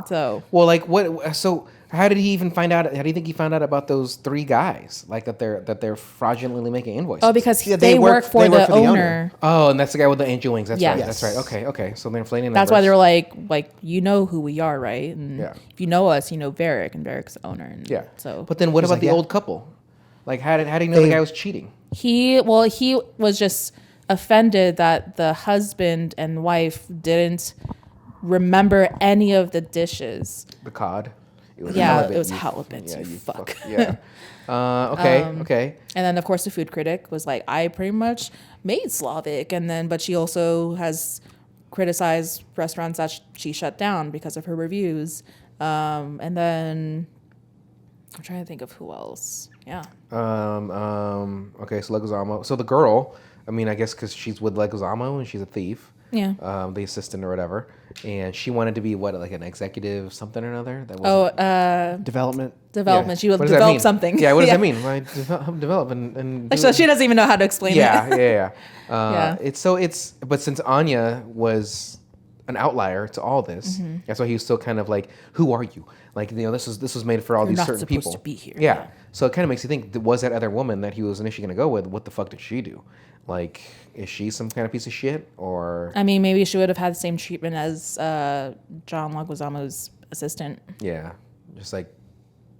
So
Well, like what? So how did he even find out? How do you think he found out about those 3 guys? Like that they're fraudulently making invoices.
because
Yeah,
they work for the owner.
Oh, and that's the guy with the angel wings. That's
Yeah.
right.
Yes.
That's right. Okay. So they're inflating.
That's why
numbers.
they're like you know who we are, right? And
Yeah.
if you know us, you know Varric, and Varric's the owner. And
Yeah.
So,
But then what
He's
about
like,
the
yeah.
old couple? Like how did he know the guy was cheating?
he was just offended that the husband and wife didn't remember any of the dishes.
The cod. It was
Yeah, it was halibut, you
you
fuck.
Yeah. Okay.
And then, of course, the food critic was like, I pretty much made Slavic. But she also has criticized restaurants that she shut down because of her reviews. And then I'm trying to think of who else. Yeah.
Okay. So Leguizamo. So the girl. I mean, I guess because she's with Leguizamo and she's a thief.
Yeah.
The assistant or whatever, and she wanted to be like an executive something or another. That was
Development.
Development. She will
What does that
develop
mean?
something.
Yeah. What does that mean? Like develop and do
So she doesn't even know how to explain
yeah,
it.
yeah.
Yeah.
But since Anya was an outlier to all this,
Mm-hmm.
that's why he was still kind of like, who are you? Like, this was made for all
You're
these
not
certain
supposed
people.
to be here.
Yeah.
Yeah.
So it kind of makes you think, was that other woman that he was initially going to go with, what the fuck did she do? Like, is she some kind of piece of shit or?
I mean, maybe she would have had the same treatment as John Leguizamo's assistant.
Yeah, just like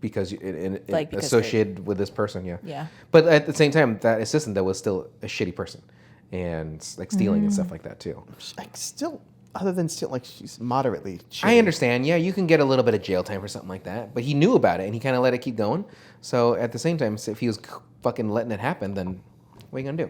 because
Because
associated with this person, yeah.
Yeah.
But at the same time, that assistant was still a shitty person, and like stealing and stuff like that too.
Like still, other than still, like she's moderately. Shitty.
I understand. Yeah, you can get a little bit of jail time for something like that, but he knew about it and he kind of let it keep going. So at the same time, if he was fucking letting it happen, then what are you gonna do?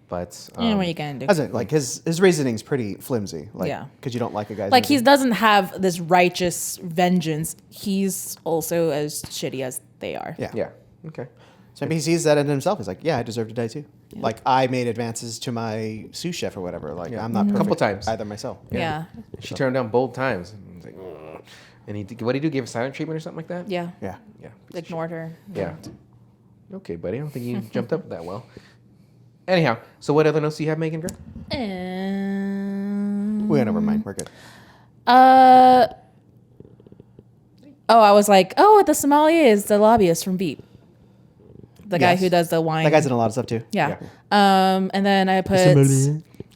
But
Yeah, what are you gonna do?
As in, like his reasoning's pretty flimsy. Like,
Yeah.
because you don't like a guy's.
Like he
reasoning.
doesn't have this righteous vengeance. He's also as shitty as they are.
Yeah.
yeah, okay.
So maybe he sees that in himself. He's like, yeah, I deserve to die too. Like I made advances to my sous chef or whatever. Like
Yeah.
I'm not perfect
Couple times.
either myself.
Yeah.
She turned down both times. And, he's like, "Ugh." And what did he do? Give her silent treatment or something like that?
Yeah.
Yeah.
Yeah.
Ignored her.
Yeah. Okay, buddy. I don't think you jumped up that well. Anyhow, so what other notes do you have, Megan? Girl?
We went over mine. We're good.
I was like, the sommelier is the lobbyist from Veep. The guy
Yes.
who does the wine.
That guy's in a lot of stuff too.
Yeah. And then I put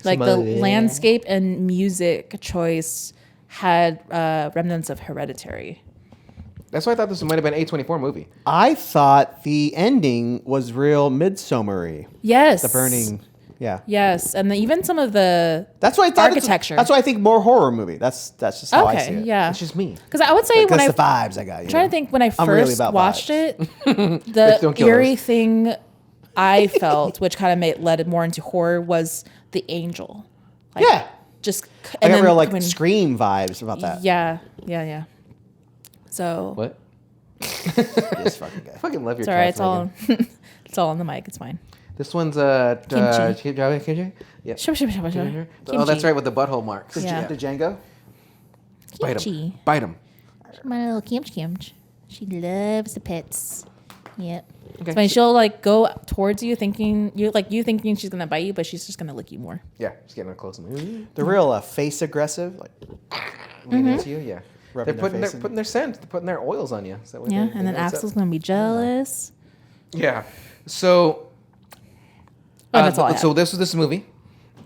like the
Sommelier.
landscape and music choice had remnants of Hereditary.
That's why I thought this might have been an A24 movie.
I thought the ending was real Midsummer-y.
Yes.
The burning. Yeah.
Yes, and even some of the
That's why I thought
architecture.
That's why I think more horror movie. That's just how I see
okay,
it.
yeah.
It's just me.
Because I would say when
That's
I
the vibes I got.
I'm trying to think when I
I'm really
first
about
watched
vibes.
it,
Don't
the
kill
eerie
us.
thing I felt, which kind of led it more into horror, was the angel. Like,
Yeah.
Just
I got
then
real like
when-
Scream vibes about that.
Yeah. So
What?
This fucking guy.
I fucking love your
it's all right.
cats,
It's all
Megan.
it's all on the mic. It's fine.
This one's
Kimchi.
kimchi? Yeah.
Sure.
Oh, that's right, with the butthole marks.
Yeah.
The Django.
Bite
Kimchi.
him. Bite him.
My little kimchi. She loves the pets. Yep.
Okay.
So she'll like go towards you thinking she's gonna bite you, but she's just gonna lick you more.
Yeah, just getting close.
The real face aggressive. Like
Leaning into you, yeah.
Rubbing
They're
their face in.
putting their scent, they're putting their oils on you. Is that what
Yeah,
they
and then
know what's
Axel's
up?
gonna be jealous.
Yeah. So.
That's all I have.
So this movie.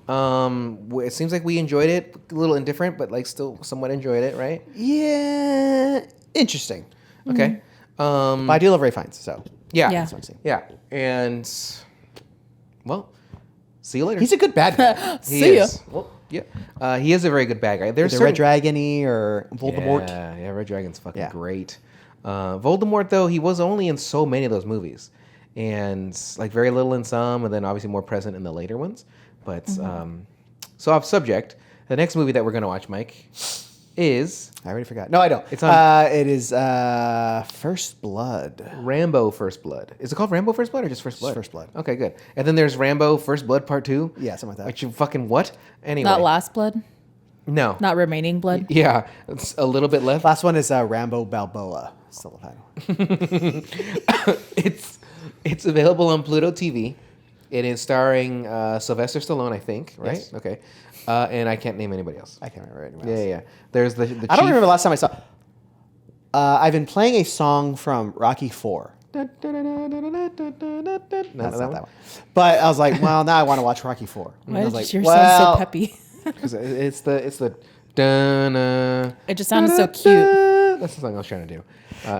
It seems like we enjoyed it. A little indifferent, but like still somewhat enjoyed it, right?
yeah, interesting.
Okay.
But I do love Ray Fiennes, so
Yeah.
Yeah.
that's what I'm saying.
Yeah. And well, see you later.
He's a good bad guy.
He
See ya.
is. Well, yeah. He is a very good bad guy. There's
Either Red Dragon-y or Voldemort.
Yeah, Red Dragon's fucking
Yeah.
great. Voldemort, though, he was only in so many of those movies, and like very little in some, and then obviously more present in the later ones. But so off subject. The next movie that we're gonna watch, Mike, is
I already forgot. No, I don't.
It's on-
It is First Blood.
Rambo First Blood. Is it called Rambo First Blood or just First Blood?
First Blood.
Okay, good. And then there's Rambo First Blood Part 2.
Yeah, something like that.
Which you fucking what? Anyway.
Not Last Blood?
No.
Not Remaining Blood?
Yeah, it's a little bit left.
Last one is Rambo Balboa. Still the title.
It's available on Pluto TV. It is starring Sylvester Stallone, I think, right?
Yes.
Okay. And I can't name anybody else.
I can't remember anyone
Yeah,
else.
yeah. There's the
I don't
chief-
remember the last time I saw. I've been playing a song from Rocky 4.
No,
That's not that one. But I was like, well, now I want to watch Rocky 4. And
Why
I
did
was
your
like,
sound so peppy?
Because it's the dun,
It just sounded so cute.
That's the song I was trying to do.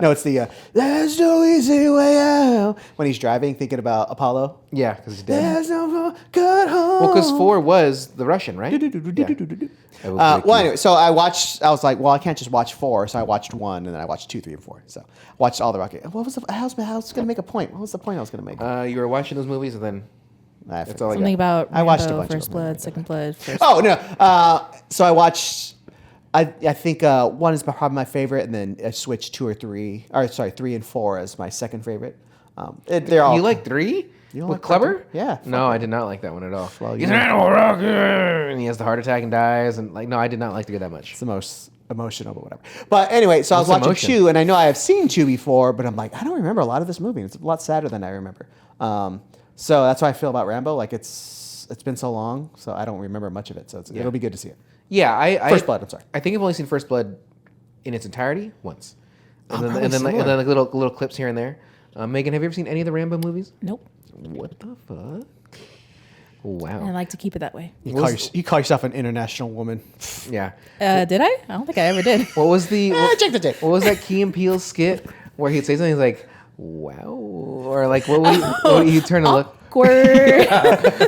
No, it's the "There's no easy way out" when he's driving, thinking about Apollo.
Yeah, because he's dead.
There's no good home.
Well, because 4 was the Russian, right? Yeah.
Well, anyway, so I watched. I was like, well, I can't just watch 4, so I watched 1, and then I watched 2, 3, and 4. So I watched all the Rocky. What was the? I was going to make a point. What was the point I was going to make?
You were watching those movies, and then
I
that's all I
Something
got.
about
I watched a
Rambo,
bunch of
First
them.
Blood, Second Blood, First
Oh no! So I watched. I think 1 is probably my favorite, and then I switched 2 or 3. Or sorry, 3 and 4 as my second favorite. They're all.
You like 3?
You don't
With
like
Clubber?
Clubber? Yeah,
No, I did not like that one at all.
Well,
He's
you
an animal rocker, and he has the heart attack and dies, and no, I did not like to get that much.
It's the most emotional, but whatever. But anyway, so I was
What's
watching
emotion?
2, and I know I have seen 2 before, but I'm like, I don't remember a lot of this movie. It's a lot sadder than I remember. So that's how I feel about Rambo. Like it's been so long, so I don't remember much of it. So it'll be good to see it.
Yeah, I
First Blood. I'm sorry.
I think I've only seen First Blood in its entirety once, and then
probably
and then like,
similar.
little clips here and there. Megan, have you ever seen any of the Rambo movies?
Nope.
What the fuck? Wow.
I like to keep it that way.
You call yourself an international woman.
Yeah.
Did I? I don't think I ever did.
What was the
Check the tape.
what was that Key and Peele skit where he'd say something? He's like, "Wow," or like, what would he turn to look?
Awkward.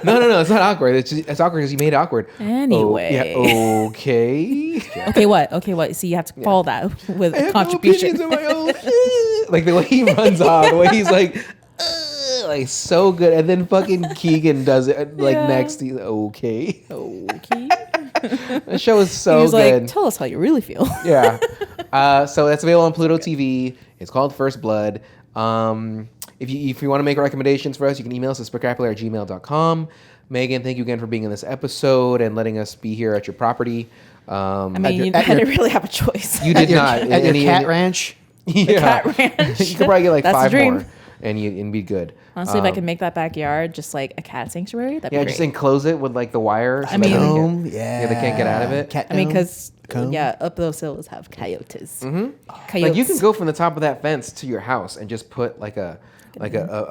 No, it's not awkward. It's awkward because you made it awkward.
Anyway.
Oh, yeah. Okay.
Okay, what? See, you have to follow that with
I have
contribution.
no opinions of my own. Like the way he runs off, the way he's like so good, and then fucking Keegan does it like
Yeah.
next. He's okay.
Okay.
The show is so
He's
good.
like, tell us how you really feel.
Yeah. So that's available on Pluto TV. It's called First Blood. If you want to make recommendations for us, you can email us at specrapular@gmail.com. Megan, thank you again for being in this episode and letting us be here at your property.
I mean, I didn't really have a choice.
You did not.
At your cat ranch.
Yeah.
Cat ranch.
You could probably get like
That's the
5
dream.
more and be good.
Honestly, if I could make that backyard just like a cat sanctuary, that'd
Yeah,
be
just
great.
enclose it with like the wire. So
I mean-
that they
Comb,
can't-
yeah.
they can't get out of it.
Cat
I mean,
comb.
because
Comb.
up those hills have coyotes.
Mm-hmm.
Coyotes.
Like you can go from the top of that fence to your house and just put like a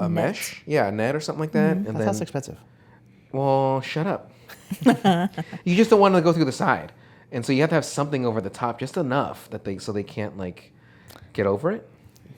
mesh, a net or something like that, and
That
then
sounds expensive.
well, shut up. You just don't want to go through the side, and so you have to have something over the top, just enough that they can't like get over it.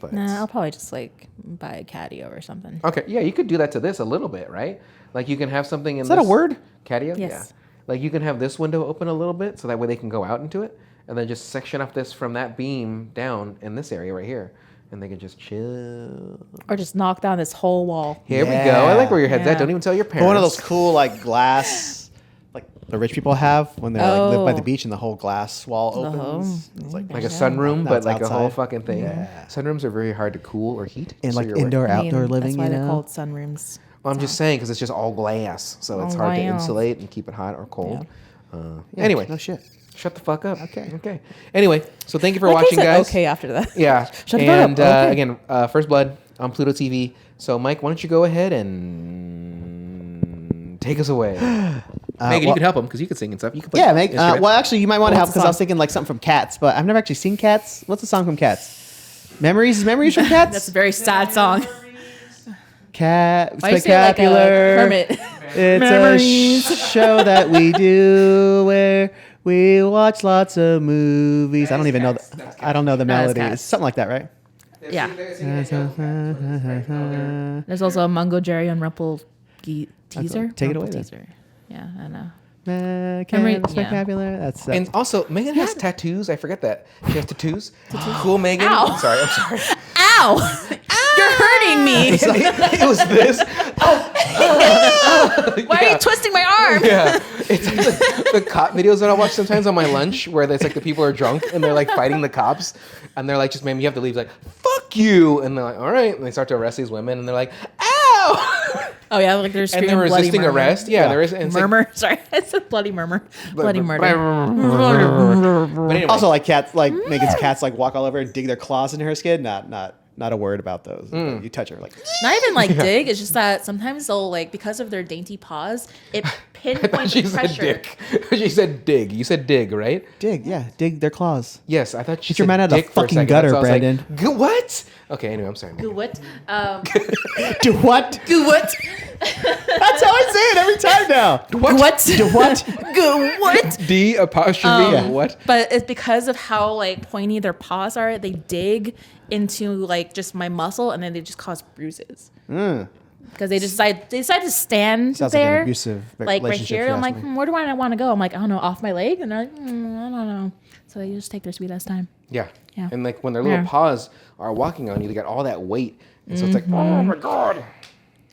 But
Nah, I'll probably just like buy a catio or something.
okay, yeah, you could do that to this a little bit, right? Like you can have something in.
Is that a word?
Catio?
Yes.
Yeah. Like you can have this window open a little bit, so that way they can go out into it, and then just section off this from that beam down in this area right here, and they can just chill.
Or just knock down this whole wall.
Here we go. I like where your head's
Yeah.
at. Don't even tell your
But
parents.
one of those cool like glass, like the rich people have when they're like live by
Oh.
the beach and the whole glass wall opens.
home.
It's like
like a sunroom,
Now
but
it's
like a whole
outside.
fucking thing.
Yeah.
Sunrooms are very hard to cool or heat.
in
so
like
you're aware.
indoor
I mean,
outdoor living.
That's why
You
they're
know,
called sunrooms.
Well, I'm just saying because it's just all glass, so it's
Oh,
hard to
wow.
insulate and keep it hot or cold.
Yeah,
Anyway,
no shit.
shut the fuck up.
Okay.
Okay. Anyway, so thank you for
Like I
watching,
said,
guys.
okay after that.
Yeah.
Shut the fuck
and
up. Okay.
again, First Blood on Pluto TV. So, Mike, why don't you go ahead and take us away? Megan, you
well-
can help him because you can sing and stuff. You can play
Yeah, Meg.
instrument.
Well, actually, you might want to help
What's the
because I was
song?
thinking like something from Cats, but I've never actually seen Cats. What's the song from Cats? Memories from Cats.
That's a very sad song.
Cat
Why you say it like a
spectacular.
hermit?
It's
Memories.
a show that we do where we watch lots of movies. I don't even know. I don't know the
No, it's
melodies.
Cats.
Something like that, right?
Yeah. There's also a Mungo Jerry and Rumple teaser.
Take it
Rumple
away then.
teaser. Yeah, I know.
Cat
Memory-
spectacular. That's
And also, Megan has tattoos. I forget that. She has tattoos. Cool, Megan.
Ow.
I'm sorry.
Ow! You're hurting me.
It was this.
Why are you twisting my arm?
Yeah. It's like the cop videos that I watch sometimes on my lunch, where it's like the people are drunk and they're like fighting the cops, and they're like, "Just man, you have to leave." Like, "Fuck you!" And they're like, "All right," and they start to arrest these women, and they're like, "Ow!"
Oh yeah, like they're
And
screaming
they're resisting
bloody murmur.
arrest. Yeah, there is and it's like-
Murmur. Sorry, it's a bloody murmur. Bloody murder.
But anyway,
Also, like cats, like Megan's cats, like walk all over and dig their claws into her skin. Not a word about those. You touch her, like
Not even like dig. It's just that sometimes they'll like because of their dainty paws, it
I thought
pinpoints
she
the
said
pressure.
dick. She said dig. You said dig, right?
dig. Yeah, dig their claws.
Yes, I thought she
Get your
said
man out of the
dick for a
fucking
second.
gutter,
So I was like,
Brandon.
What? Okay, anyway, I'm sorry.
Do what?
Do what?
Do what?
That's how I say it every time now.
What?
Do what?
Go what?
D apostrophe what?
But it's because of how like pointy their paws are. They dig into like just my muscle, and then they just cause bruises. Because they decide to stand
Sounds like an
there,
abusive
like right
relationship,
here.
if you
I'm
ask
like,
me.
where do I want to go? I'm like, I don't know, off my leg, and they're like, I don't know. So they just take their sweet ass time.
Yeah.
Yeah.
And like when their little
Yeah.
paws are walking on you, they got all that weight. And so it's like, oh my God.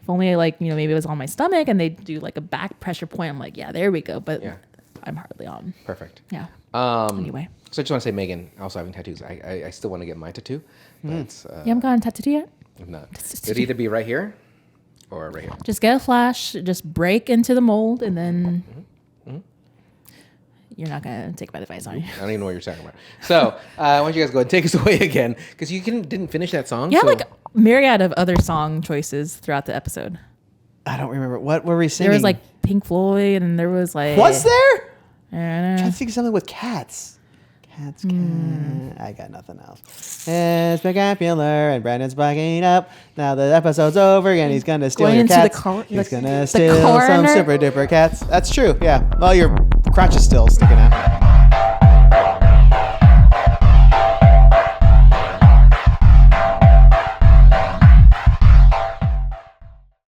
If only like maybe it was on my stomach, and they do like a back pressure point. I'm like, yeah, there we go. But
Yeah.
I'm hardly on.
Perfect.
Yeah.
So
Anyway,
I just want to say, Megan, also having tattoos. I still want to get my tattoo, but
you haven't gotten a tattoo yet.
I'm not. It'd either be right here or right here.
Just get a flash, just break into the mold, and then you're not gonna take my advice on you.
I don't even know what you're talking about. So why don't you guys go ahead and take us away again? Because you didn't finish that song.
You have
so-
like myriad of other song choices throughout the episode.
I don't remember. What were we singing?
There was like Pink Floyd, and there was like
Was there?
I don't
I'm
know.
trying to think of something with cats. Cats. I got nothing else. It's spectacular, and Brandon's backing up. Now the episode's over, and he's gonna steal
Going
your
into the
cats.
cor-
he's
the-
gonna
the
steal some
coroner?
super duper cats. That's true. Yeah. Well, your crotch is still sticking out.